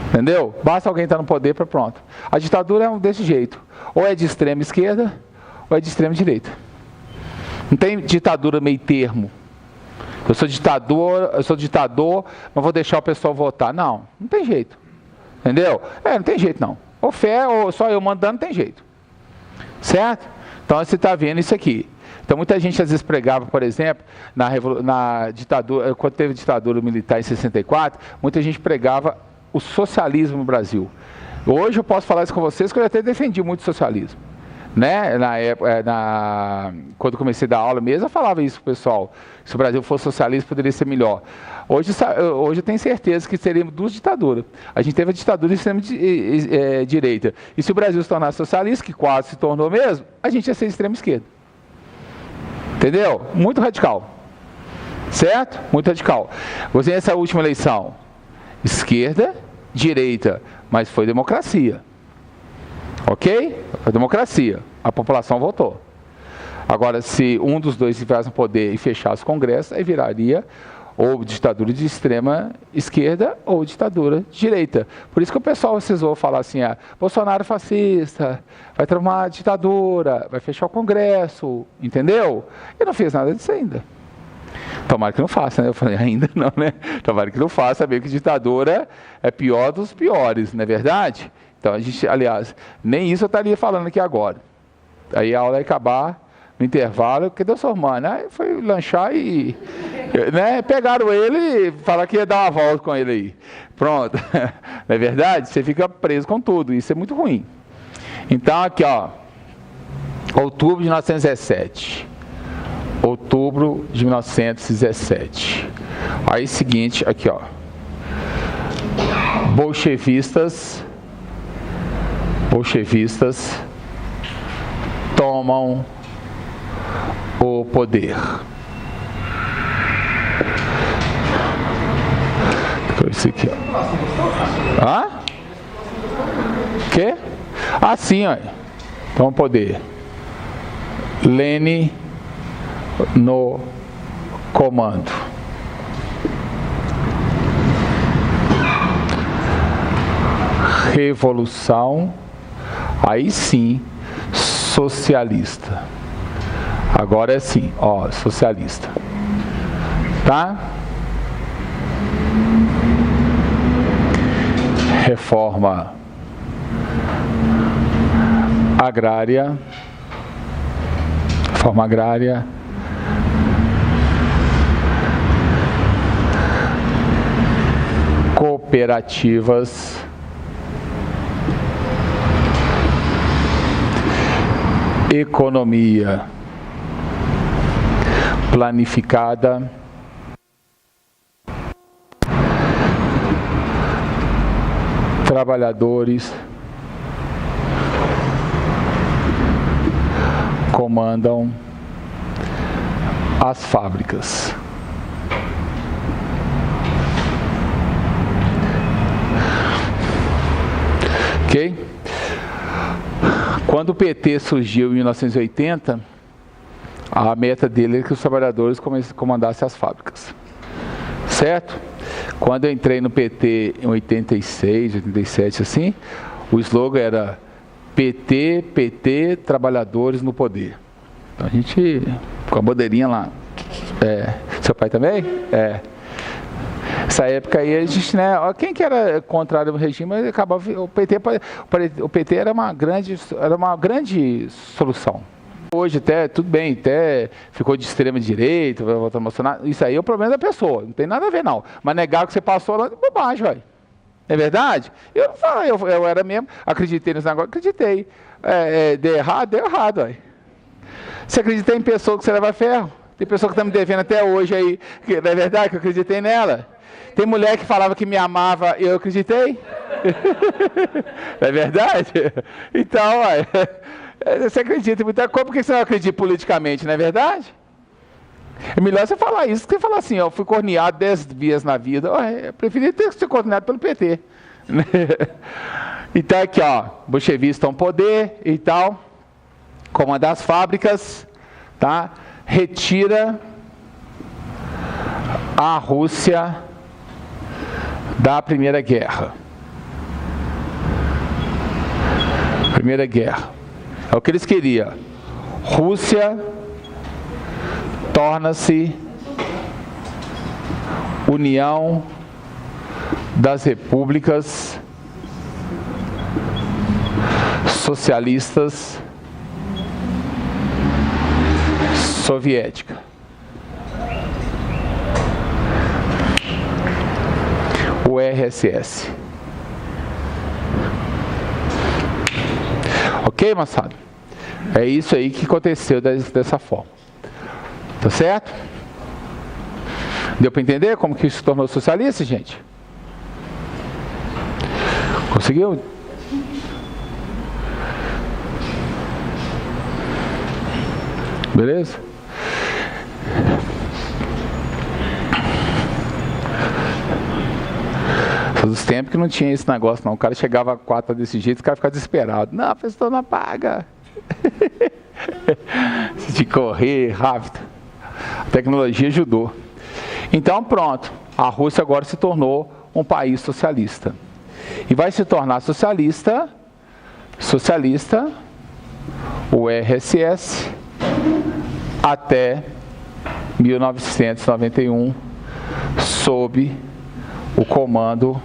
Entendeu? Basta alguém estar no poder para pronto. A ditadura é desse jeito. Ou é de extrema esquerda, ou é de extrema direita. Não tem ditadura meio termo. Eu sou ditador, mas vou deixar o pessoal votar. Não tem jeito. Entendeu? Não tem jeito não. Ou fé, ou só eu mandando, não tem jeito. Certo? Então você está vendo isso aqui. Então muita gente às vezes pregava, por exemplo, na ditadura, quando teve ditadura militar em 64, muita gente pregava o socialismo no Brasil. Hoje eu posso falar isso com vocês, que eu até defendi muito o socialismo. Né? Na época, quando eu comecei a dar aula mesmo, eu falava isso para o pessoal. Se o Brasil fosse socialista, poderia ser melhor. Hoje eu tenho certeza que seríamos duas ditaduras. A gente teve a ditadura de extrema direita. E se o Brasil se tornasse socialista, que quase se tornou mesmo, a gente ia ser de extrema esquerda. Entendeu? Muito radical. Certo? Muito radical. Você essa última eleição, esquerda, direita, mas foi democracia. Ok? Foi democracia. A população votou. Agora, se um dos dois tivesse no poder e fechasse o Congresso, aí viraria ou ditadura de extrema esquerda ou ditadura de direita. Por isso que o pessoal, vocês vão falar assim, Bolsonaro fascista, vai tomar ditadura, vai fechar o Congresso, entendeu? E não fez nada disso ainda. Tomara que não faça, né? Eu falei, ainda não, né? Tomara que não faça, saber que ditadura é pior dos piores, não é verdade? Então a gente, aliás, nem isso eu estaria falando aqui agora. Aí a aula ia acabar no intervalo, cadê o seu irmão? Aí foi lanchar e né, pegaram ele e falaram que ia dar uma volta com ele aí. Pronto. Não é verdade? Você fica preso com tudo, isso é muito ruim. Então aqui, ó, outubro de 1917. Outubro de 1917. Aí seguinte, aqui ó, bolchevistas tomam o poder. Isso aqui, ó. Quê? Sim, ó. Toma o poder. Lênin no comando. Revolução, aí sim, socialista. Agora é assim, ó, socialista. Tá? Reforma agrária. Reforma agrária. Cooperativas. Economia planificada. Trabalhadores comandam as fábricas. Ok? Quando o PT surgiu em 1980, a meta dele era que os trabalhadores comandassem as fábricas. Certo? Quando eu entrei no PT em 86, 87, assim, o slogan era PT, trabalhadores no poder. Então a gente, com a bandeirinha lá. Seu pai também? Essa época aí, a gente, né, quem que era contrário ao regime, acabava, o PT era uma grande solução. Hoje até, tudo bem, até ficou de extrema direita, vai voltar a emocionar. Isso aí é o problema da pessoa, não tem nada a ver não. Mas negar que você passou lá, bobagem, velho. Não é verdade? Eu não falo, eu era mesmo, acreditei nesse negócio, acreditei. Deu errado, velho. Você acredita em pessoa que você leva ferro? Tem pessoa que está me devendo até hoje aí, que, não é verdade que eu acreditei nela? Tem mulher que falava que me amava e eu acreditei? Não é verdade? Então, ué, você acredita em muita coisa, por que você não acredita politicamente, não é verdade? É melhor você falar isso do que você falar assim, ó, fui corneado 10 vezes na vida. Eu preferi ter sido corneado pelo PT. Então aqui, ó, bolchevistas estão no poder e tal, comandar as fábricas, tá? Retira a Rússia da Primeira Guerra. Primeira Guerra. É o que eles queriam. Rússia torna-se União das Repúblicas Socialistas Soviética. O RSS. Ok, moçada? É isso aí que aconteceu dessa forma. Tá certo? Deu para entender como que isso se tornou socialista, gente? Conseguiu? Beleza? Faz tempos que não tinha esse negócio, não. O cara chegava a 4 desse jeito, o cara ficava desesperado. Não, a pessoa não paga. De correr rápido. A tecnologia ajudou. Então, pronto. A Rússia agora se tornou um país socialista. E vai se tornar socialista, o RSS, até 1991, sob o comando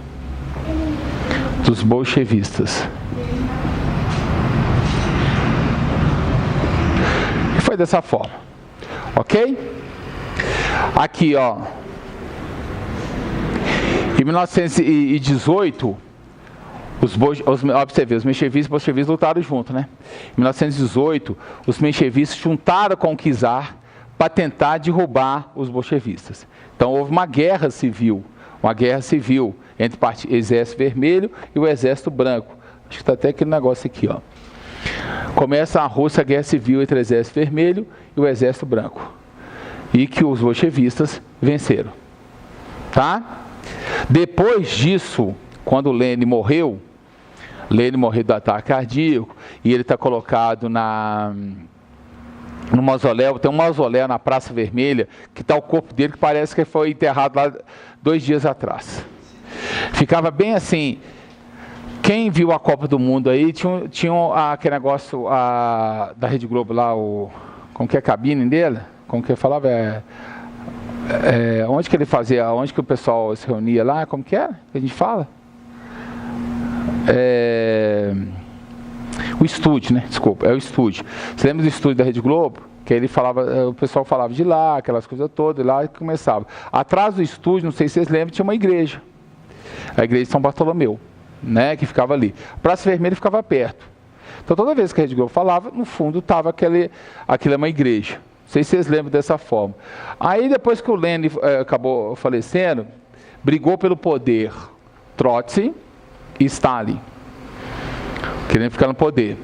dos bolchevistas. E foi dessa forma. Ok? Aqui, ó. Em 1918, os menchevistas e bolchevistas lutaram junto, né? Em 1918, os menchevistas juntaram com o czar para tentar derrubar os bolchevistas. Então houve uma guerra civil entre o Exército Vermelho e o Exército Branco. Acho que está até aquele negócio aqui, ó. Começa a Rússia, a guerra civil entre o Exército Vermelho e o Exército Branco. E que os bolchevistas venceram. Tá? Depois disso, quando Lenin morreu do ataque cardíaco, e ele está colocado no mausoléu, tem um mausoléu na Praça Vermelha, que está o corpo dele, que parece que foi enterrado lá 2 dias atrás. Ficava bem assim, quem viu a Copa do Mundo aí, tinha aquele negócio da Rede Globo lá, como que é a cabine dele? Como que ele falava? Onde que ele fazia, onde que o pessoal se reunia lá, como que era? Que a gente fala? O estúdio, né? Desculpa, é o estúdio. Você lembra do estúdio da Rede Globo? Que ele falava, o pessoal falava de lá, aquelas coisas todas, lá que começava. Atrás do estúdio, não sei se vocês lembram, tinha uma igreja. A igreja de São Bartolomeu, né? Que ficava ali. A Praça Vermelha ficava perto. Então toda vez que a Rede Globo falava, no fundo estava aquilo é uma igreja. Não sei se vocês lembram dessa forma. Aí depois que o Lenin acabou falecendo, brigou pelo poder Trotsky e Stalin, querendo ficar no poder.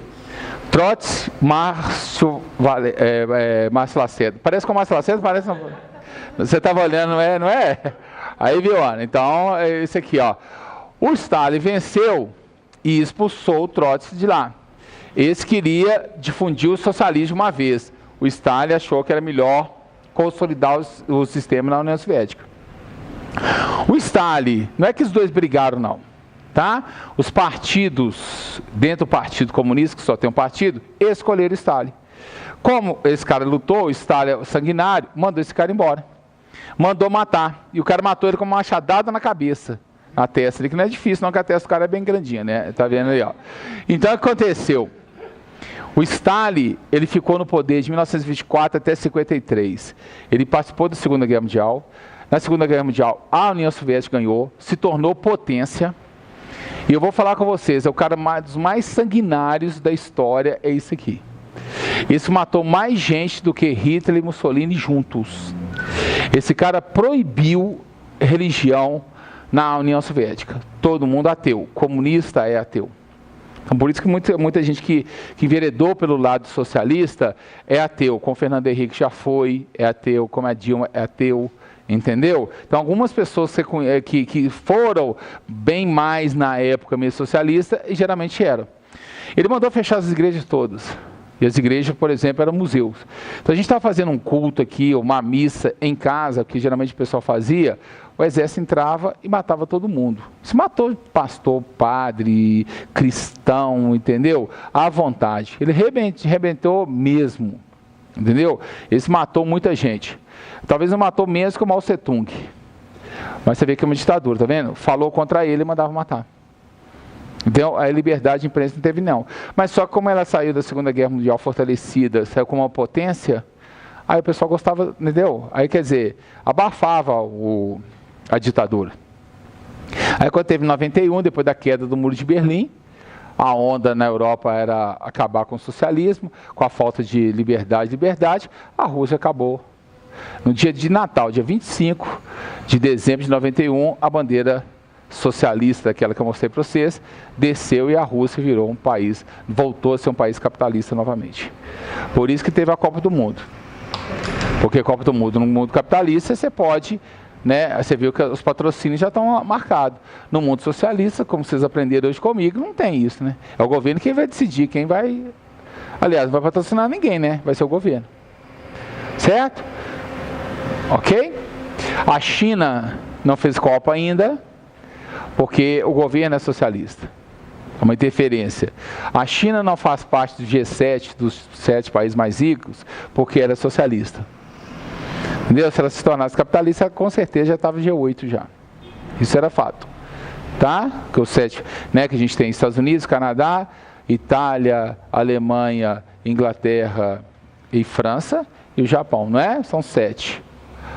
Trotsky, Márcio Lacerda. Parece com o Márcio Lacerda? Parece. Você estava olhando, não é? Aí viu, ó. Então, é isso aqui, ó. O Stalin venceu e expulsou o Trotsky de lá. Esse queria difundir o socialismo uma vez. O Stalin achou que era melhor consolidar o sistema na União Soviética. O Stalin, não é que os dois brigaram, não. Tá? Os partidos, dentro do Partido Comunista, que só tem um partido, escolheram Stalin. Como esse cara lutou, o Stalin é sanguinário, mandou esse cara embora. mandou matar. E o cara matou ele com uma machadada na cabeça, na testa. Que não é difícil, não, que a testa do cara é bem grandinha, né? Tá vendo aí, ó. Então, o que aconteceu? O Stalin, ele ficou no poder de 1924 até 1953. Ele participou da Segunda Guerra Mundial. Na Segunda Guerra Mundial, a União Soviética ganhou, se tornou potência. E eu vou falar com vocês, é o cara dos mais sanguinários da história, é isso aqui. Isso matou mais gente do que Hitler e Mussolini juntos. Esse cara proibiu religião na União Soviética. Todo mundo ateu, comunista é ateu. Então, por isso que muita gente que enveredou pelo lado socialista é ateu. Como o Fernando Henrique já foi, é ateu. Como a Dilma é ateu. Entendeu? Então, algumas pessoas que foram bem mais na época meio socialista, geralmente eram. Ele mandou fechar as igrejas todas. E as igrejas, por exemplo, eram museus. Então, a gente estava fazendo um culto aqui, uma missa em casa, que geralmente o pessoal fazia, o exército entrava e matava todo mundo. Se matou pastor, padre, cristão, entendeu? À vontade. Ele rebentou mesmo, entendeu? Ele matou muita gente. Talvez não matou menos que o Mao Tse-tung. Mas você vê que é uma ditadura, tá vendo? Falou contra ele e mandava matar. Então, a liberdade de imprensa não teve, não. Mas só que como ela saiu da Segunda Guerra Mundial fortalecida, saiu como uma potência, aí o pessoal gostava, entendeu? Aí, quer dizer, abafava a ditadura. Aí, quando teve em 91, depois da queda do Muro de Berlim, a onda na Europa era acabar com o socialismo, com a falta de liberdade, a Rússia acabou. No dia de Natal, dia 25 de dezembro de 91, a bandeira socialista, aquela que eu mostrei para vocês, desceu e a Rússia virou um país, voltou a ser um país capitalista novamente. Por isso que teve a Copa do Mundo. Porque a Copa do Mundo, no mundo capitalista, você pode, né? Você viu que os patrocínios já estão marcados. No mundo socialista, como vocês aprenderam hoje comigo, não tem isso, né? É o governo quem vai decidir, quem vai... Aliás, não vai patrocinar ninguém, né? Vai ser o governo. Certo? Ok? A China não fez Copa ainda, porque o governo é socialista. É uma interferência. A China não faz parte do G7, dos 7 países mais ricos, porque era socialista. Entendeu? Se ela se tornasse capitalista, com certeza já estava no G8 já. Isso era fato. Tá? Que os 7, né, que a gente tem Estados Unidos, Canadá, Itália, Alemanha, Inglaterra e França, e o Japão, não é? São 7.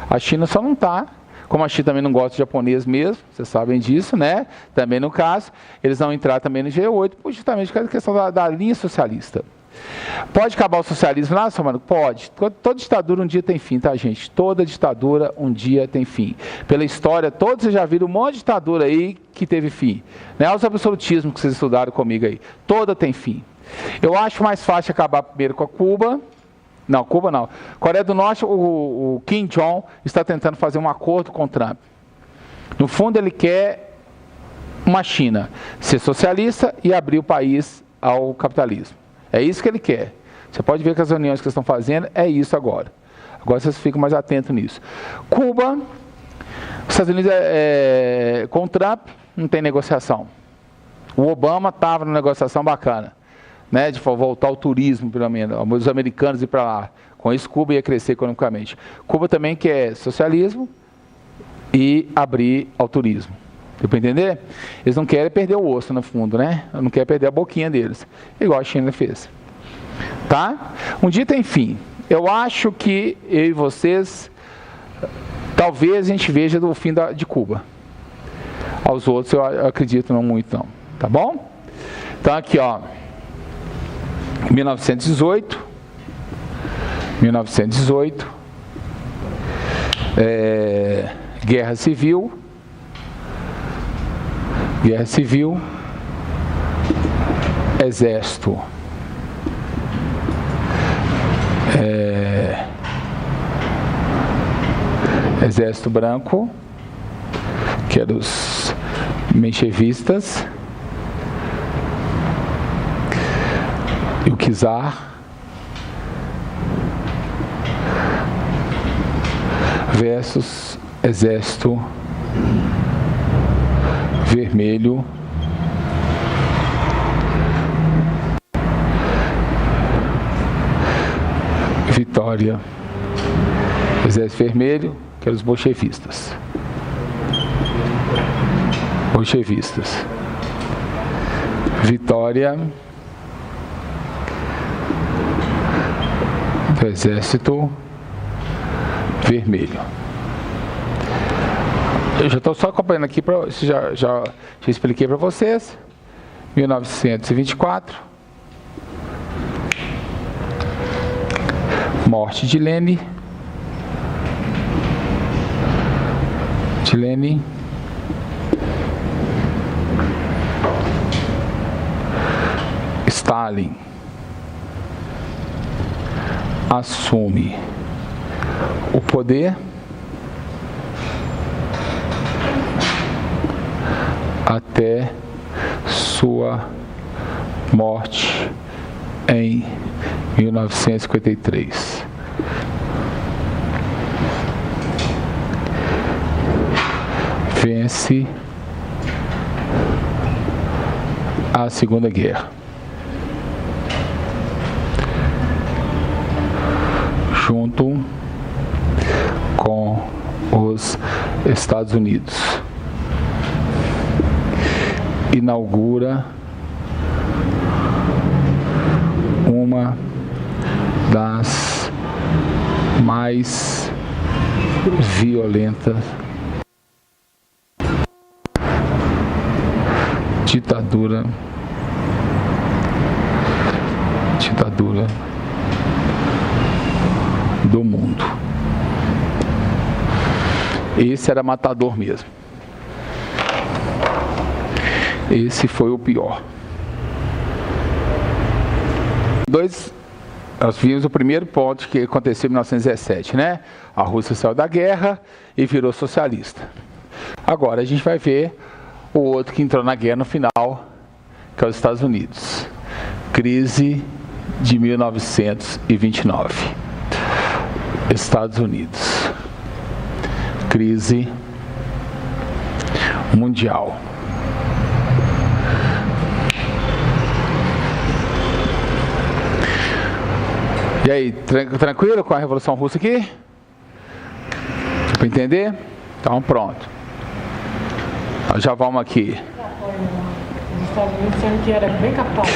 A China só não está, como a China também não gosta de japonês mesmo, vocês sabem disso, né? Também no caso, eles vão entrar também no G8, justamente por causa da questão da linha socialista. Pode acabar o socialismo lá, seu mano? Pode. Toda ditadura um dia tem fim, tá, gente? Toda ditadura um dia tem fim. Pela história, todos vocês já viram um monte de ditadura aí que teve fim. Né? Os absolutismos que vocês estudaram comigo aí. Toda tem fim. Eu acho mais fácil acabar primeiro com a Cuba. Não, Cuba não. Coreia do Norte, o Kim Jong está tentando fazer um acordo com o Trump. No fundo, ele quer uma China ser socialista e abrir o país ao capitalismo. É isso que ele quer. Você pode ver que as reuniões que eles estão fazendo é isso agora. Agora vocês ficam mais atentos nisso. Cuba, os Estados Unidos com o Trump não tem negociação. O Obama estava numa negociação bacana, né, de voltar ao turismo, pelo menos, os americanos ir para lá. Com isso, Cuba ia crescer economicamente. Cuba também quer socialismo e abrir ao turismo. Deu para entender? Eles não querem perder o osso, no fundo, né? Não querem perder a boquinha deles. Igual a China fez. Tá? Um dia tem fim. Eu acho que eu e vocês, talvez a gente veja o fim de Cuba. Aos outros eu acredito não muito, não. Tá bom? Então aqui, ó. 1918. Guerra Civil. Exército. Exército Branco, que é dos menchevistas. E o czar versus Exército Vermelho, vitória. Exército Vermelho, que eram os bolchevistas. Bolchevistas. Vitória do Exército Vermelho. Eu já estou só acompanhando aqui, já expliquei para vocês. 1924. Morte de Lenin. Stalin assume o poder até sua morte em 1953. Vence a Segunda Guerra. Junto com os Estados Unidos. Inaugura uma das mais violentas ditadura do mundo. Esse era matador mesmo. Esse foi o pior. Nós vimos o primeiro ponto que aconteceu em 1917, né? A Rússia saiu da guerra e virou socialista. Agora a gente vai ver o outro que entrou na guerra no final, que é os Estados Unidos. Crise de 1929. Estados Unidos. Crise mundial. E aí, tranquilo com a Revolução Russa aqui? Dá para entender? Então pronto. Nós já vamos aqui. Os Estados Unidos sendo que era bem capaz.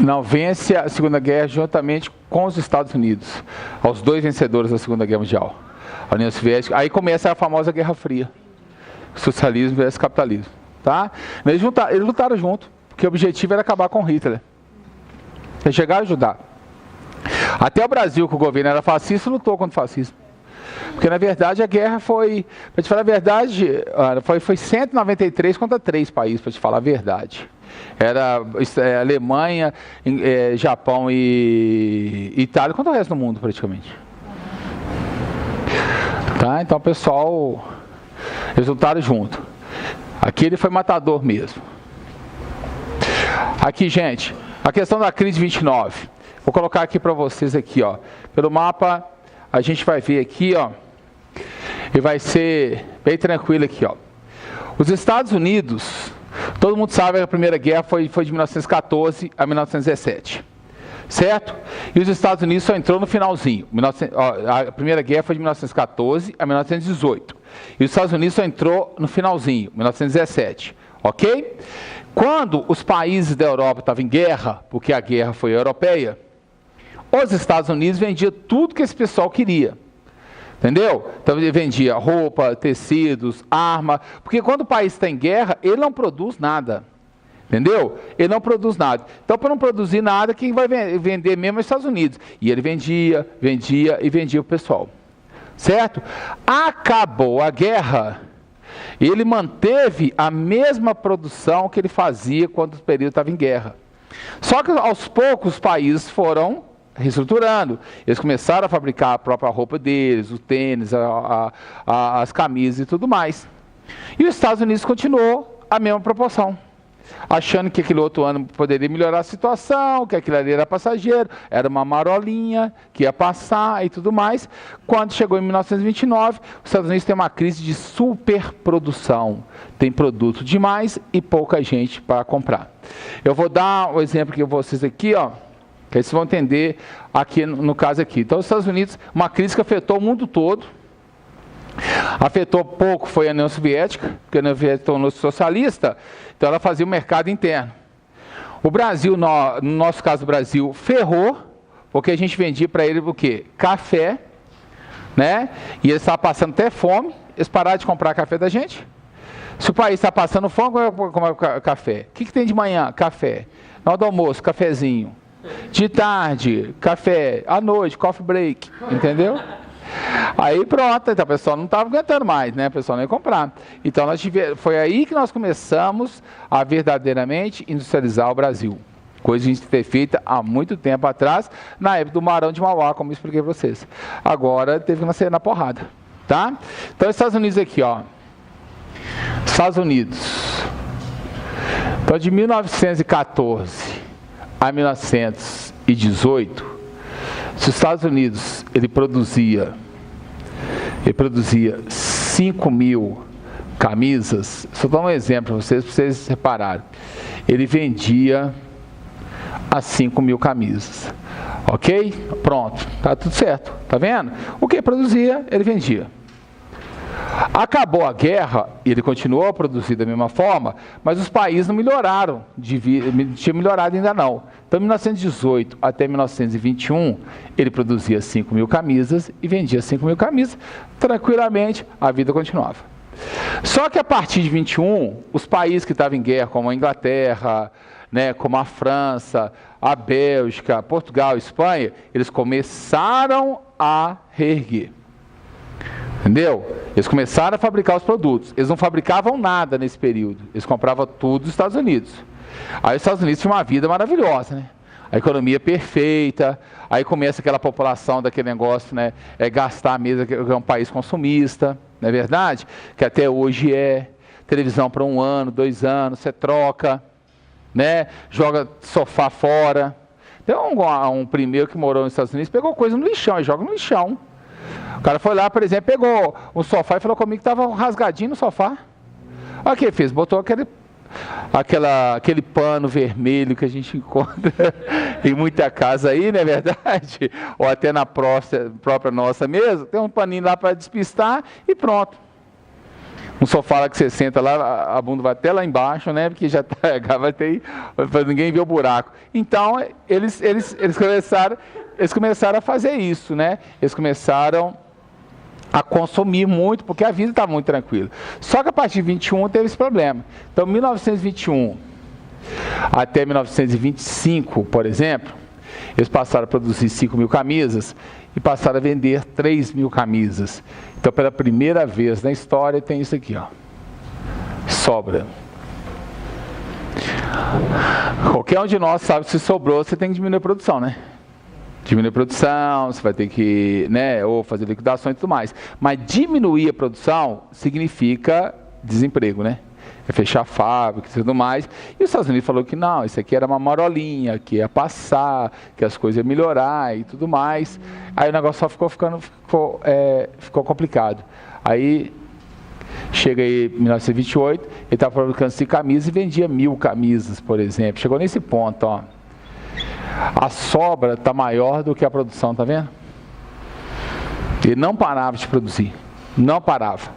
Não, vence a Segunda Guerra juntamente com os Estados Unidos. Aos dois vencedores da Segunda Guerra Mundial. A União Soviética. Aí começa a famosa Guerra Fria. Socialismo versus capitalismo. Tá? Eles lutaram junto, porque o objetivo era acabar com Hitler. Eles chegaram a ajudar. Até o Brasil, que o governo era fascista, lutou contra o fascismo. Porque, na verdade, a guerra foi, para te falar a verdade, foi 193 contra 3 países, para te falar a verdade. Era Alemanha, Japão e Itália, contra o resto do mundo, praticamente. Tá? Então, pessoal, eles lutaram junto. Aqui ele foi matador mesmo. Aqui, gente, a questão da crise de 29. Vou colocar aqui para vocês aqui, ó. Pelo mapa, a gente vai ver aqui, ó. E vai ser bem tranquilo aqui, ó. Os Estados Unidos, todo mundo sabe que a Primeira Guerra foi de 1914 a 1917. Certo? E os Estados Unidos só entrou no finalzinho. A Primeira Guerra foi de 1914 a 1918. E os Estados Unidos só entrou no finalzinho, 1917. Ok? Quando os países da Europa estavam em guerra, porque a guerra foi europeia, os Estados Unidos vendiam tudo que esse pessoal queria. Entendeu? Então ele vendia roupa, tecidos, arma. Porque quando o país está em guerra, ele não produz nada. Entendeu? Ele não produz nada. Então, para não produzir nada, quem vai vender mesmo é os Estados Unidos. E ele vendia o pessoal. Certo? Acabou a guerra. Ele manteve a mesma produção que ele fazia quando o período estava em guerra. Só que aos poucos os países foram reestruturando. Eles começaram a fabricar a própria roupa deles, o tênis, as camisas e tudo mais. E os Estados Unidos continuou a mesma proporção, achando que aquele outro ano poderia melhorar a situação, que aquilo ali era passageiro, era uma marolinha que ia passar e tudo mais. Quando chegou em 1929, os Estados Unidos têm uma crise de superprodução. Tem produto demais e pouca gente para comprar. Eu vou dar um exemplo para vocês aqui, ó, que aí vocês vão entender aqui no caso aqui. Então, os Estados Unidos, uma crise que afetou o mundo todo, Afetou pouco foi a União Soviética, porque a União Soviética tornou-se socialista, então ela fazia o mercado interno. O Brasil, no nosso caso o Brasil, ferrou, porque a gente vendia para ele o quê? Café, né? E eles estavam passando até fome, eles pararam de comprar café da gente. Se o país está passando fome, como é café? O que tem de manhã? Café. Na hora do almoço, cafezinho. De tarde, café. À noite, coffee break. Entendeu? Aí pronto, então o pessoal não estava aguentando mais, né? O pessoal não ia comprar. Então foi aí que nós começamos a verdadeiramente industrializar o Brasil. Coisa que a gente tem feita há muito tempo atrás, na época do Barão de Mauá, como eu expliquei para vocês. Agora teve que nascer na porrada, tá? Então, Estados Unidos aqui, ó. Estados Unidos. Então, de 1914 a 1918, se os Estados Unidos ele produzia 5 mil camisas, só dar um exemplo para vocês repararem. Ele vendia a 5 mil camisas. Ok? Pronto. Tá tudo certo. Tá vendo? O que produzia, ele vendia. Acabou a guerra, e ele continuou a produzir da mesma forma, mas os países não melhoraram, tinha melhorado ainda não. Então, de 1918 até 1921, ele produzia 5 mil camisas e vendia 5 mil camisas, tranquilamente, a vida continuava. Só que a partir de 21, os países que estavam em guerra, como a Inglaterra, né, como a França, a Bélgica, Portugal, Espanha, eles começaram a reerguer. Entendeu? Eles começaram a fabricar os produtos. Eles não fabricavam nada nesse período. Eles compravam tudo dos Estados Unidos. Aí os Estados Unidos tinham uma vida maravilhosa, né? A economia perfeita. Aí começa aquela população daquele negócio, né? Gastar mesmo, que é um país consumista, não é verdade? Que até hoje é televisão para 1 ano, 2 anos, você troca, né? Joga sofá fora. Tem um primeiro que morou nos Estados Unidos, pegou coisa no lixão e joga no lixão. O cara foi lá, por exemplo, pegou um sofá e falou comigo que estava rasgadinho no sofá. Olha o que ele fez, botou aquele pano vermelho que a gente encontra em muita casa aí, não é verdade? Ou até na própria nossa mesmo, tem um paninho lá para despistar e pronto. Um sofá lá que você senta lá, a bunda vai até lá embaixo, né? Porque já vai ter, para ninguém ver o buraco. Então, eles começaram a fazer isso, né? Eles começaram a consumir muito, porque a vida estava muito tranquila. Só que a partir de 21 teve esse problema. Então, 1921 até 1925, por exemplo, eles passaram a produzir 5 mil camisas e passaram a vender 3 mil camisas. Então, pela primeira vez na história, tem isso aqui, ó. Sobra. Qualquer um de nós sabe que se sobrou, você tem que diminuir a produção, né? Diminuir a produção, você vai ter que, né, ou fazer liquidações e tudo mais. Mas diminuir a produção significa desemprego, né? É fechar a fábrica e tudo mais. E os Estados Unidos falou que não, isso aqui era uma marolinha, que ia passar, que as coisas iam melhorar e tudo mais. Aí o negócio só ficou complicado. Aí chega aí em 1928, ele estava fabricando 5 camisas e vendia 1000 camisas, por exemplo. Chegou nesse ponto, ó. A sobra está maior do que a produção, tá vendo? Ele não parava de produzir, não parava.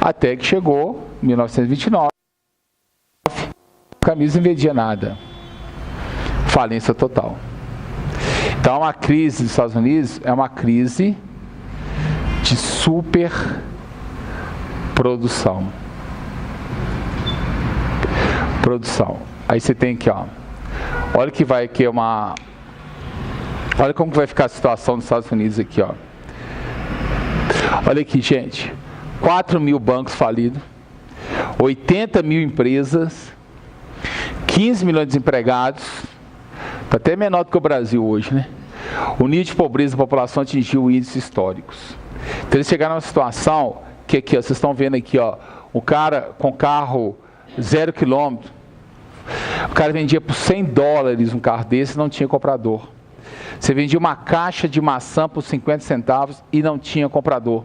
Até que chegou 1929, a camisa não vendia nada. Falência total. Então a crise dos Estados Unidos é uma crise de super produção. Aí você tem aqui, ó. Olha que vai aqui olha como vai ficar a situação dos Estados Unidos aqui, ó. Olha aqui, gente. 4 mil bancos falidos, 80 mil empresas, 15 milhões de desempregados, está até menor do que o Brasil hoje, né? O nível de pobreza da população atingiu índices históricos. Então eles chegaram numa situação que aqui, ó, vocês estão vendo aqui, ó, o cara com carro 0 quilômetro, o cara vendia por $100 um carro desse e não tinha comprador. Você vendia uma caixa de maçã por 50 centavos e não tinha comprador.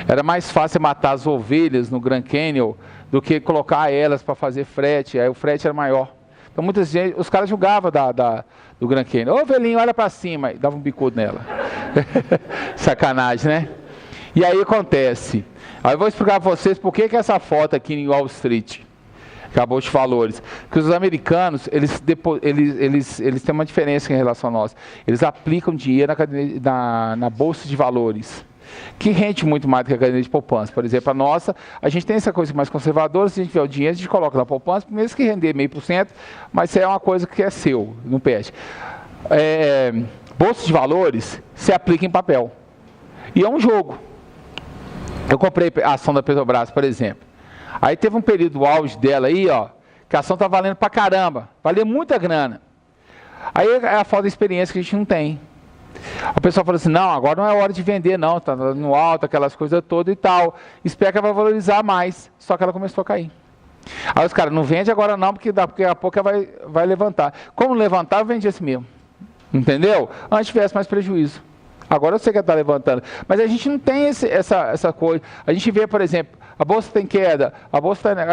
Era mais fácil matar as ovelhas no Grand Canyon do que colocar elas para fazer frete. Aí o frete era maior. Então muitas vezes os caras julgavam do Grand Canyon. Ô ovelhinho, olha para cima. E dava um bicudo nela. Sacanagem, né? E aí acontece. Aí eu vou explicar para vocês por que essa foto aqui em Wall Street, que é a Bolsa de Valores. Porque os americanos, eles têm uma diferença em relação a nós. Eles aplicam dinheiro na Bolsa de Valores, que rende muito mais do que a caderneta de poupança. Por exemplo, a nossa, a gente tem essa coisa mais conservadora, se a gente vê o dinheiro, a gente coloca na poupança, mesmo que render 0,5%, mas isso é uma coisa que é seu, não perde. Bolsa de Valores se aplica em papel. E é um jogo. Eu comprei a ação da Petrobras, por exemplo. Aí teve um período auge dela aí, ó, que a ação tá valendo pra caramba. Valia muita grana. Aí é a falta de experiência que a gente não tem. A pessoa falou assim, não, agora não é hora de vender não, tá no alto, aquelas coisas todas e tal. Espera que ela vai valorizar mais. Só que ela começou a cair. Aí os caras, não vende agora não, porque daqui a pouco ela vai levantar. Como levantar, eu vendi assim mesmo. Entendeu? Antes tivesse mais prejuízo. Agora eu sei que ela está levantando. Mas a gente não tem essa coisa. A gente vê, por exemplo, a bolsa tem queda, a bolsa tá,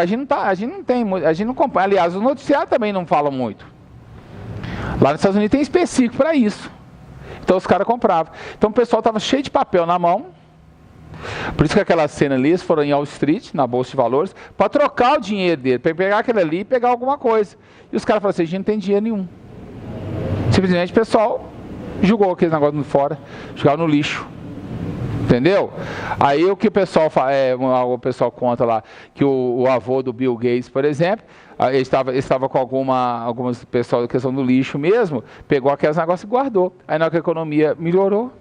a gente não compra. Aliás, o noticiário também não fala muito. Lá nos Estados Unidos tem específico para isso. Então os caras compravam. Então o pessoal estava cheio de papel na mão. Por isso que aquela cena ali, eles foram em Wall Street, na Bolsa de Valores, para trocar o dinheiro dele, para pegar aquele ali e pegar alguma coisa. E os caras falaram assim, a gente não tem dinheiro nenhum. Simplesmente o pessoal jogou aquele negócio fora, jogava no lixo. Entendeu? Aí o que o pessoal conta lá, que o avô do Bill Gates, por exemplo, ele estava com algumas pessoas da questão do lixo mesmo, pegou aqueles negócios e guardou. Aí na hora que a economia melhorou,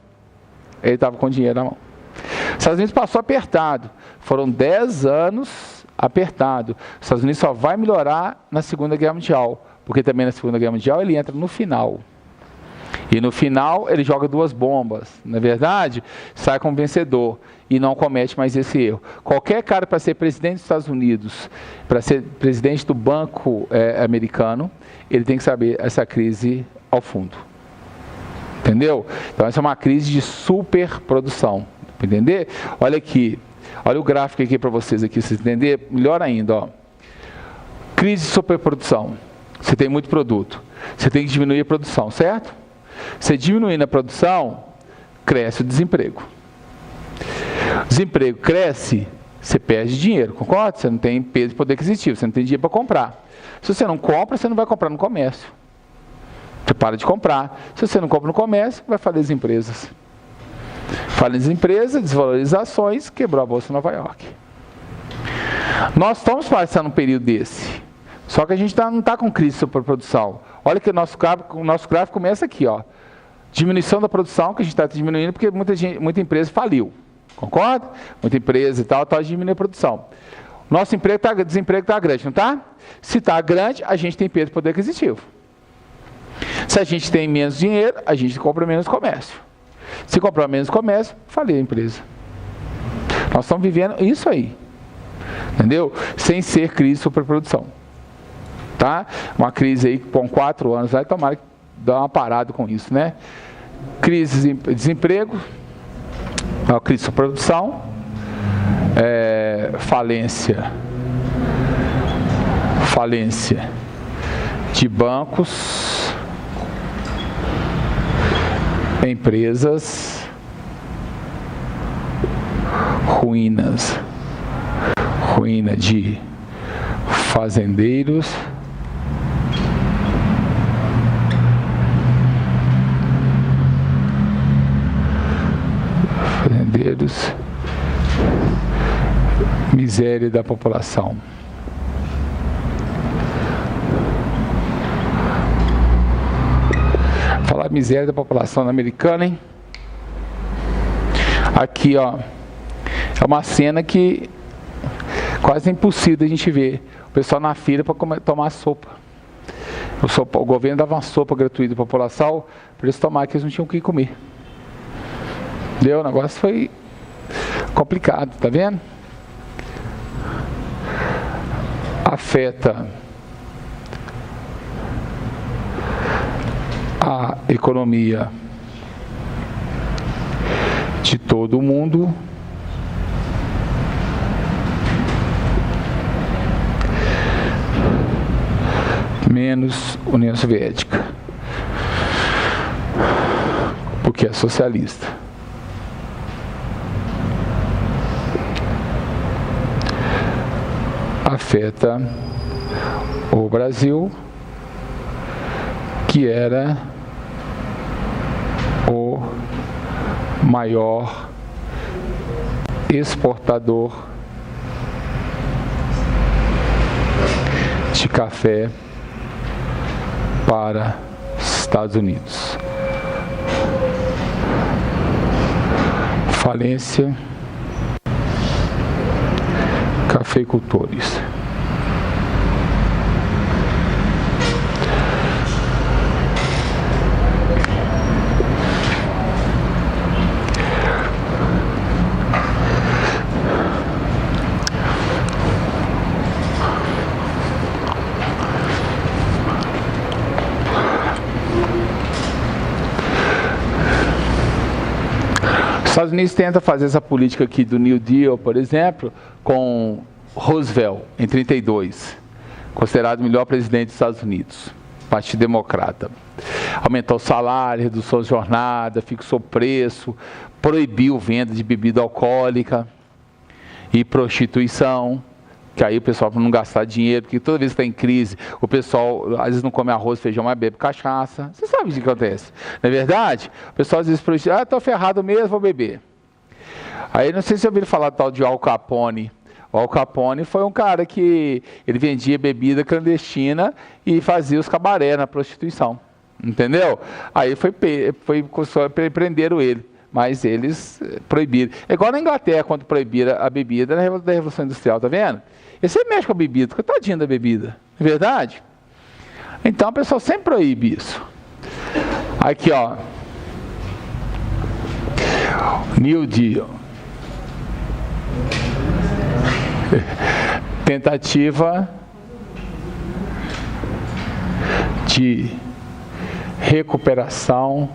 ele estava com dinheiro na mão. Os Estados Unidos passou apertado. Foram 10 anos apertado. Os Estados Unidos só vai melhorar na Segunda Guerra Mundial, porque também na Segunda Guerra Mundial ele entra no final. E no final ele joga 2 bombas, na verdade, sai como vencedor e não comete mais esse erro. Qualquer cara para ser presidente dos Estados Unidos, para ser presidente do banco americano, ele tem que saber essa crise ao fundo. Entendeu? Então essa é uma crise de superprodução. Entender? Olha aqui, olha o gráfico aqui para vocês aqui, vocês entenderem melhor ainda. Ó. Crise de superprodução. Você tem muito produto, você tem que diminuir a produção, certo? Você diminuindo a produção, cresce o desemprego. O desemprego cresce, você perde dinheiro, concorda? Você não tem peso de poder aquisitivo, você não tem dinheiro para comprar. Se você não compra, você não vai comprar no comércio. Você para de comprar. Se você não compra no comércio, vai falir as empresas. Falem as empresas, desvalorizações, quebrou a Bolsa de Nova York. Nós estamos passando um período desse. Só que a gente não está com crise de superprodução. Olha que o nosso gráfico começa aqui, ó. Diminuição da produção, que a gente está diminuindo porque muita empresa faliu. Concorda? Muita empresa e tal, está diminuindo a produção. Nosso desemprego está grande, não está? Se está grande, a gente tem perda de poder aquisitivo. Se a gente tem menos dinheiro, a gente compra menos comércio. Se comprar menos comércio, falei a empresa. Nós estamos vivendo isso aí. Entendeu? Sem ser crise de superprodução. Tá? Uma crise aí com 4 anos, vai tomara que dá uma parada com isso, né? Crise de desemprego, crise de superprodução, falência de bancos, empresas, ruína de fazendeiros, miséria da população. Falar miséria da população americana, hein? Aqui, ó, é uma cena que quase impossível a gente ver. O pessoal na fila para tomar sopa. O governo dava uma sopa gratuita para a população para eles tomarem, que eles não tinham o que comer. Entendeu? O negócio foi complicado, tá vendo? Afeta a economia de todo o mundo, menos União Soviética, porque é socialista. afeta o Brasil, que era o maior exportador de café para os Estados Unidos. Falência, cafeicultores. Os Estados Unidos tentam fazer essa política aqui do New Deal, por exemplo, com Roosevelt, em 1932, considerado o melhor presidente dos Estados Unidos, Partido Democrata. Aumentou o salário, reduziu a jornada, fixou o preço, proibiu venda de bebida alcoólica e prostituição, que aí o pessoal, para não gastar dinheiro, porque toda vez que está em crise, o pessoal às vezes não come arroz, feijão, mas bebe cachaça. Você sabe o que acontece, não é verdade? O pessoal às vezes prostitui, estou ferrado mesmo, vou beber. Aí não sei se ouviram falar do tal de Al Capone. O Al Capone foi um cara que ele vendia bebida clandestina e fazia os cabaré na prostituição, entendeu? Aí prenderam ele. Mas eles proibiram. É igual na Inglaterra, quando proibiram a bebida da Revolução Industrial, tá vendo? E você mexe com a bebida, coitadinho da bebida, não é verdade? Então a pessoa sempre proíbe isso. Aqui, ó. New Deal. Tentativa de recuperação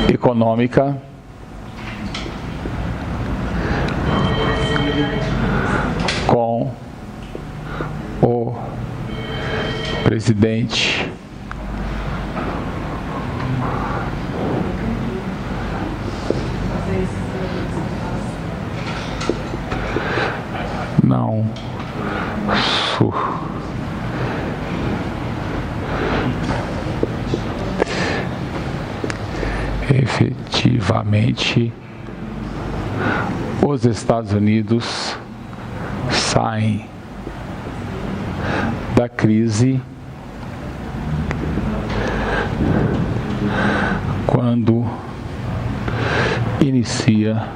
econômica com o presidente não efetivamente os Estados Unidos saem da crise quando inicia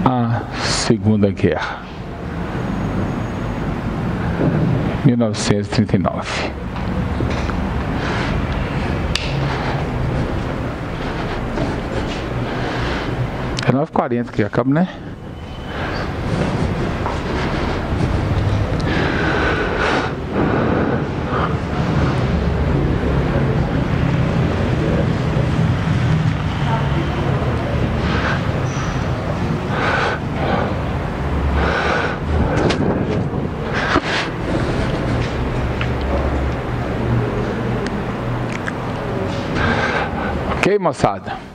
a Segunda Guerra, 1939. É 9h40 que acaba, né? Ok, moçada?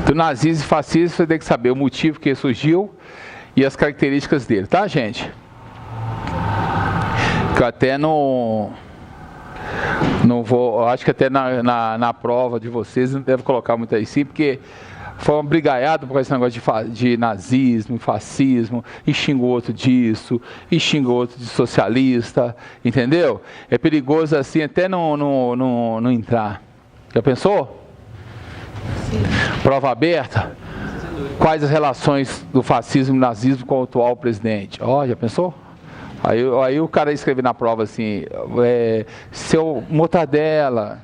Do nazismo e fascismo, você tem que saber o motivo que ele surgiu e as características dele, tá, gente? Que eu até não vou, acho que até na prova de vocês não deve colocar muito aí sim, porque foi um brigaiado por esse negócio de nazismo, fascismo, e xingou outro disso, e xingou outro de socialista, entendeu? É perigoso assim até não entrar. Já pensou? Sim. Prova aberta. Quais as relações do fascismo e nazismo com o atual presidente? Ó, já pensou? Aí o cara escreve na prova assim, seu mortadela,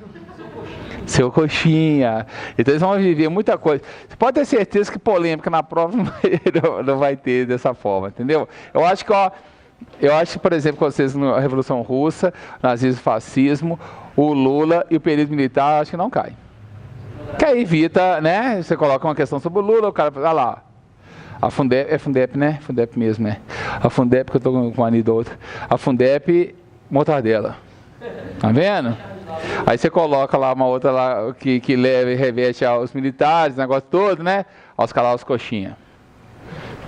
seu coxinha. Então eles vão viver muita coisa. Você pode ter certeza que polêmica na prova não vai ter dessa forma, entendeu? Eu acho que, por exemplo, com vocês na Revolução Russa, nazismo, fascismo, o Lula e o período militar, acho que não cai. Que aí evita, né? Você coloca uma questão sobre o Lula, o cara fala, lá. A Fundep, é Fundep, né? Fundep mesmo, né? A Fundep, que eu tô com uma anida outra. A Fundep, mortadela. Tá vendo? Aí você coloca lá uma outra lá que leva e reveste aos militares, o negócio todo, né? Aos caras, coxinha.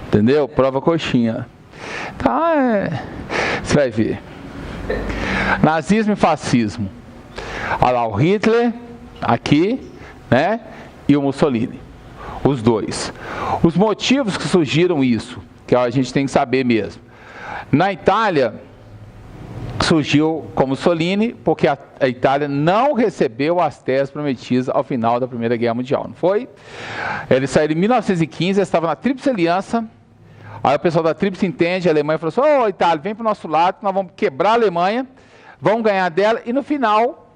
Entendeu? Prova coxinha. Então, você vai ver. Nazismo e fascismo. Olha lá, o Hitler, aqui, né? E o Mussolini. Os dois. Os motivos que surgiram isso, que a gente tem que saber mesmo. Na Itália, surgiu como Mussolini, porque a Itália não recebeu as terras prometidas ao final da Primeira Guerra Mundial, não foi? Eles saíram em 1915, eles estavam na Tríplice Aliança. Aí o pessoal da Tríplice entende, a Alemanha falou assim, ô Itália, vem para o nosso lado, nós vamos quebrar a Alemanha, vamos ganhar dela, e no final,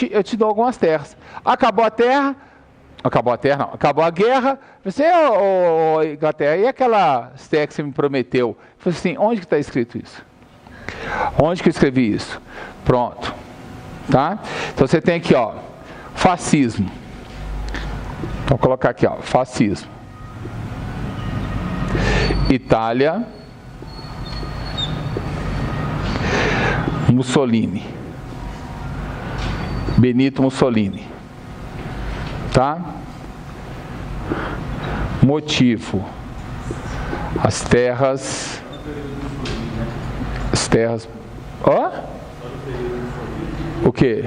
eu te dou algumas terras. Acabou a guerra, você, Inglaterra, e aquelas terras que você me prometeu? Eu falei assim, onde que está escrito isso? Onde que eu escrevi isso? Pronto. Tá? Então você tem aqui, ó, fascismo. Vou colocar aqui, ó, fascismo. Itália. Mussolini. Benito Mussolini. Tá? Motivo. As terras. Ó? O quê?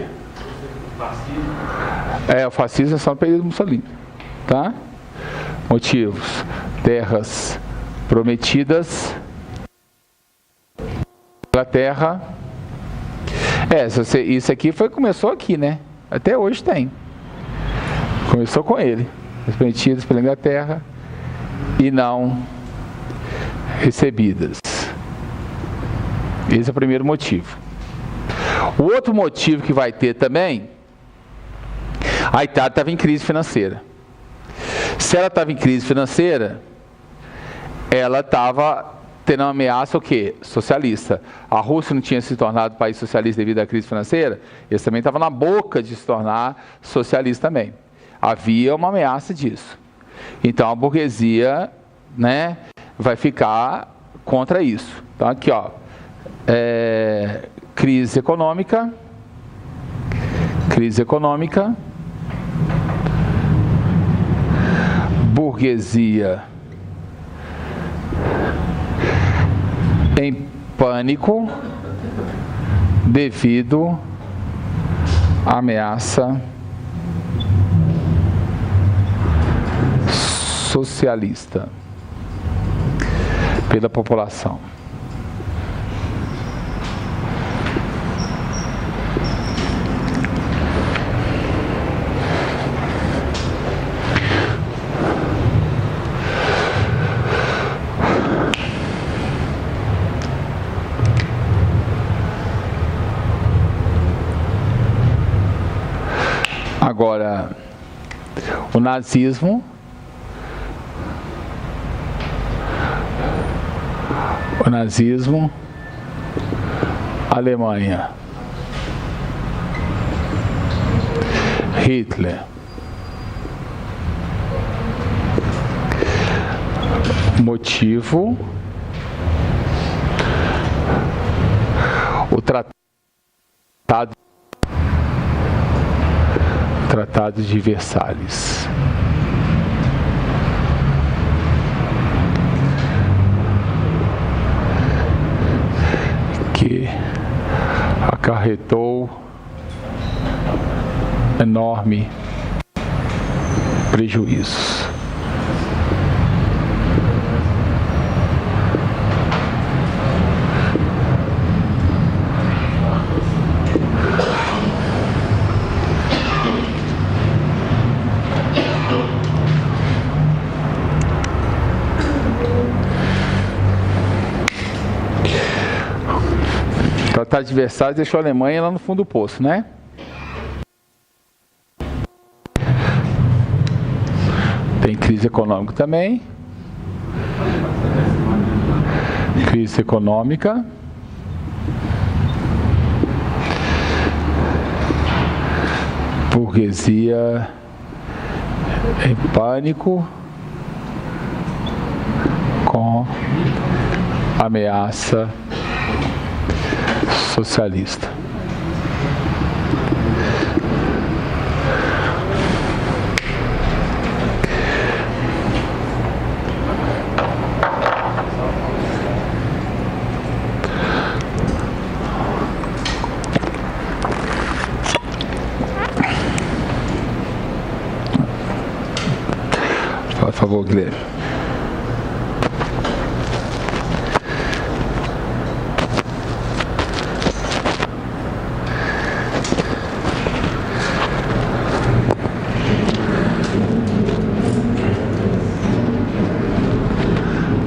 O fascismo é só no período Mussolini. Tá? Motivos. Terras prometidas. Inglaterra. Isso aqui começou aqui, né? Até hoje tem. Começou com ele. As prometidas pela Inglaterra e não recebidas. Esse é o primeiro motivo. O outro motivo que vai ter também, a Itália estava em crise financeira. Se ela estava em crise financeira, ela estava tendo uma ameaça o quê? Socialista. A Rússia não tinha se tornado país socialista devido à crise financeira, eles também estavam na boca de se tornar socialista também. Havia uma ameaça disso. Então a burguesia, né, vai ficar contra isso. Então aqui, ó, crise econômica, burguesia em pânico devido à ameaça socialista pela população. Agora, o nazismo, Alemanha, Hitler, motivo, o Tratado de Versalhes. Que acarretou enorme prejuízos. Tratado de Versalhes deixou a Alemanha lá no fundo do poço, né? Tem crise econômica também. Crise econômica. Burguesia em pânico com ameaça socialista. Por favor, Guilherme.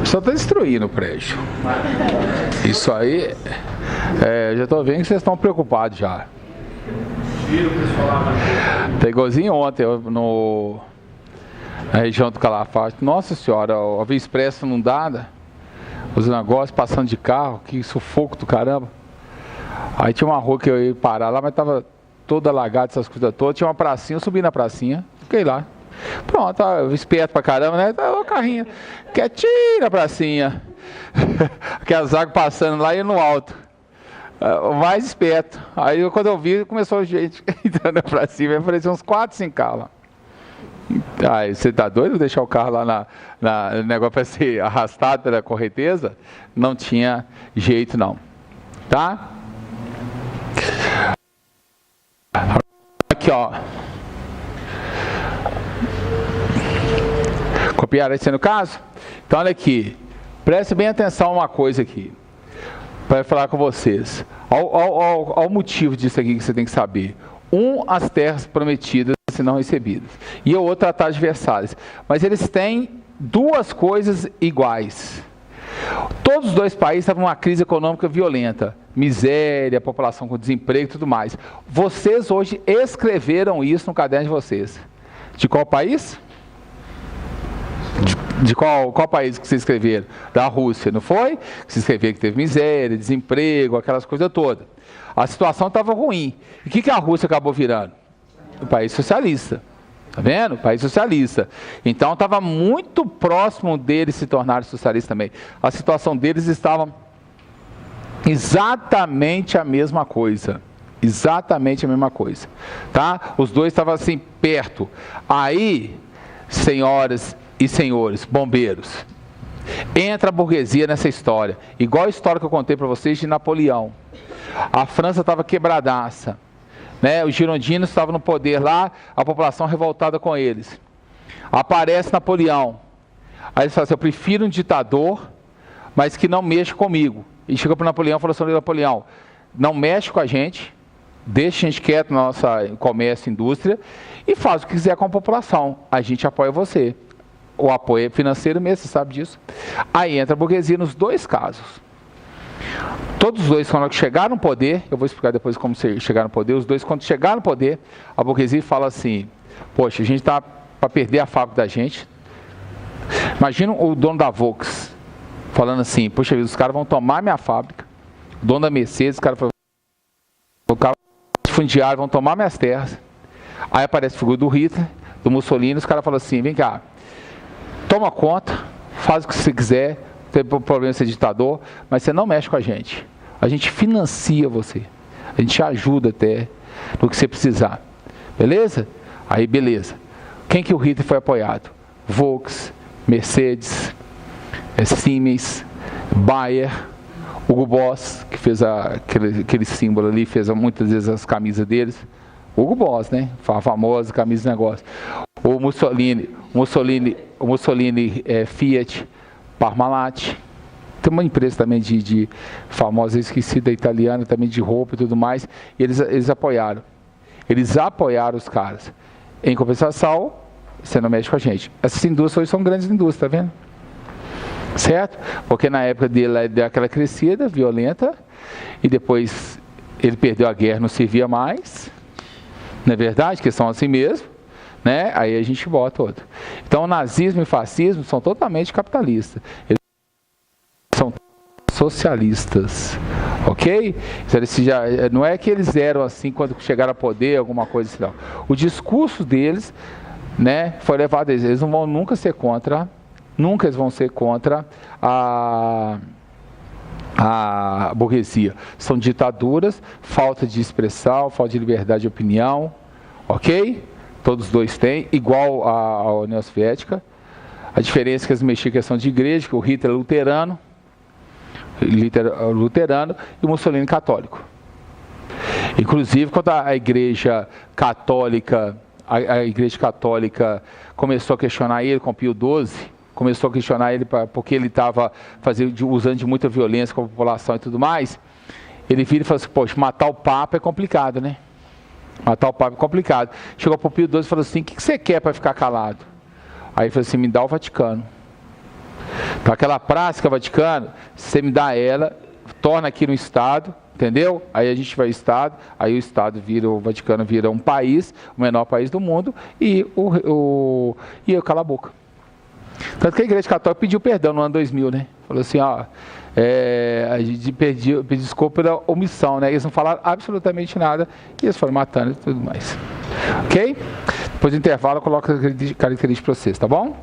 Só está destruindo o prédio. Isso aí, já estou vendo que vocês estão preocupados já. Tá igualzinho ontem na região do Calafate. Nossa senhora, a Via Expressa inundada, os negócios passando de carro, que sufoco do caramba. Aí tinha uma rua que eu ia parar lá, mas estava toda alagada, essas coisas todas. Tinha uma pracinha, eu subi na pracinha, fiquei lá. Pronto, esperto pra caramba, né? Tá o carrinho quietinho na pracinha. Aquelas águas passando lá e no alto. Mais esperto. Aí quando eu vi, começou gente entrando pra cima. Apareceu uns 4, 5 carros lá. Aí, você tá doido? Deixar o carro lá no negócio para ser arrastado pela correnteza? Não tinha jeito não. Tá? Aqui, ó. Copiaram esse no caso? Então, olha aqui. Preste bem atenção a uma coisa aqui. Para falar com vocês. Ao motivo disso aqui que você tem que saber. As terras prometidas e não recebidas. E o outro, Tratado de Versalhes. Mas eles têm duas coisas iguais. Todos os dois países estavam numa crise econômica violenta. Miséria, população com desemprego e tudo mais. Vocês hoje escreveram isso no caderno de vocês. De qual país? De qual país que vocês escreveram? Da Rússia, não foi? Que vocês escreveram que teve miséria, desemprego, aquelas coisas todas. A situação estava ruim. E o que a Rússia acabou virando? Um país socialista. Tá vendo? País socialista. Então estava muito próximo deles se tornarem socialistas também. A situação deles estava exatamente a mesma coisa. Exatamente a mesma coisa. Tá? Os dois estavam assim perto. Aí, senhoras e senhores, bombeiros, entra a burguesia nessa história. Igual a história que eu contei para vocês de Napoleão. A França estava quebradaça. Né? Os girondinos estavam no poder lá, a população revoltada com eles. Aparece Napoleão. Aí eles falam assim, eu prefiro um ditador, mas que não mexa comigo. E chegou para Napoleão e falou assim, Napoleão, não mexe com a gente, deixa a gente quieto no nosso comércio, indústria, e faz o que quiser com a população. A gente apoia você. O apoio é financeiro mesmo, você sabe disso. Aí entra a burguesia nos dois casos. Todos os dois, quando chegaram no poder, eu vou explicar depois como chegaram no poder, os dois, quando chegaram no poder, a burguesia fala assim, poxa, a gente está para perder a fábrica da gente. Imagina o dono da Volks falando assim, poxa vida, os caras vão tomar minha fábrica. O dono da Mercedes, os caras fundiário, vão tomar minhas terras. Aí aparece a figura do Hitler, do Mussolini, os caras falam assim, vem cá, toma conta, faz o que você quiser, não tem problema de ser ditador, mas você não mexe com a gente. A gente financia você. A gente ajuda até no que você precisar. Beleza? Aí, beleza. Quem que o Hitler foi apoiado? Volks, Mercedes, Siemens, Bayer, Hugo Boss, que fez aquele símbolo ali, fez muitas vezes as camisas deles. Hugo Boss, né? A famosa camisa de negócio. O Mussolini Fiat, Parmalat. Tem uma empresa também de famosa, esquecida, italiana, também de roupa e tudo mais. E eles apoiaram. Eles apoiaram os caras. Em compensação, você não mexe com a gente. Essas indústrias hoje são grandes indústrias, tá vendo? Certo? Porque na época dele deu aquela crescida violenta e depois ele perdeu a guerra, não servia mais, não é verdade? Que são assim mesmo, né? Aí a gente bota outro. Então, o nazismo e o fascismo são totalmente capitalistas. Eles são socialistas, ok? Não é que eles eram assim quando chegaram a poder, alguma coisa assim, não. O discurso deles, né, foi levado a eles não vão nunca ser contra, nunca eles vão ser contra a burguesia. São ditaduras, falta de expressão, falta de liberdade de opinião, ok? Todos dois têm, igual à União Soviética. A diferença é que eles mexiam com a questão de igreja, que o Hitler é luterano e o Mussolini católico. Inclusive, quando a Igreja Católica, a Igreja Católica começou a questionar ele com Pio XII, começou a questionar ele porque ele estava usando de muita violência com a população e tudo mais, ele vira e fala assim, poxa, matar o Papa é complicado, né? Matar o Papa é complicado. Chegou para o Pio XII e falou assim, o que você quer para ficar calado? Aí ele falou assim, me dá o Vaticano. Para aquela praça que é o Vaticano, você me dá ela, torna aqui no Estado, entendeu? Aí a gente vai ao Estado, aí o Estado o Vaticano vira um país, o menor país do mundo, e eu cala a boca. Tanto que a Igreja Católica pediu perdão no ano 2000, né? Falou assim, ó, a gente pediu desculpa pela omissão, né? Eles não falaram absolutamente nada e eles foram matando e tudo mais. Ok? Depois do intervalo eu coloco a característica para vocês, tá bom?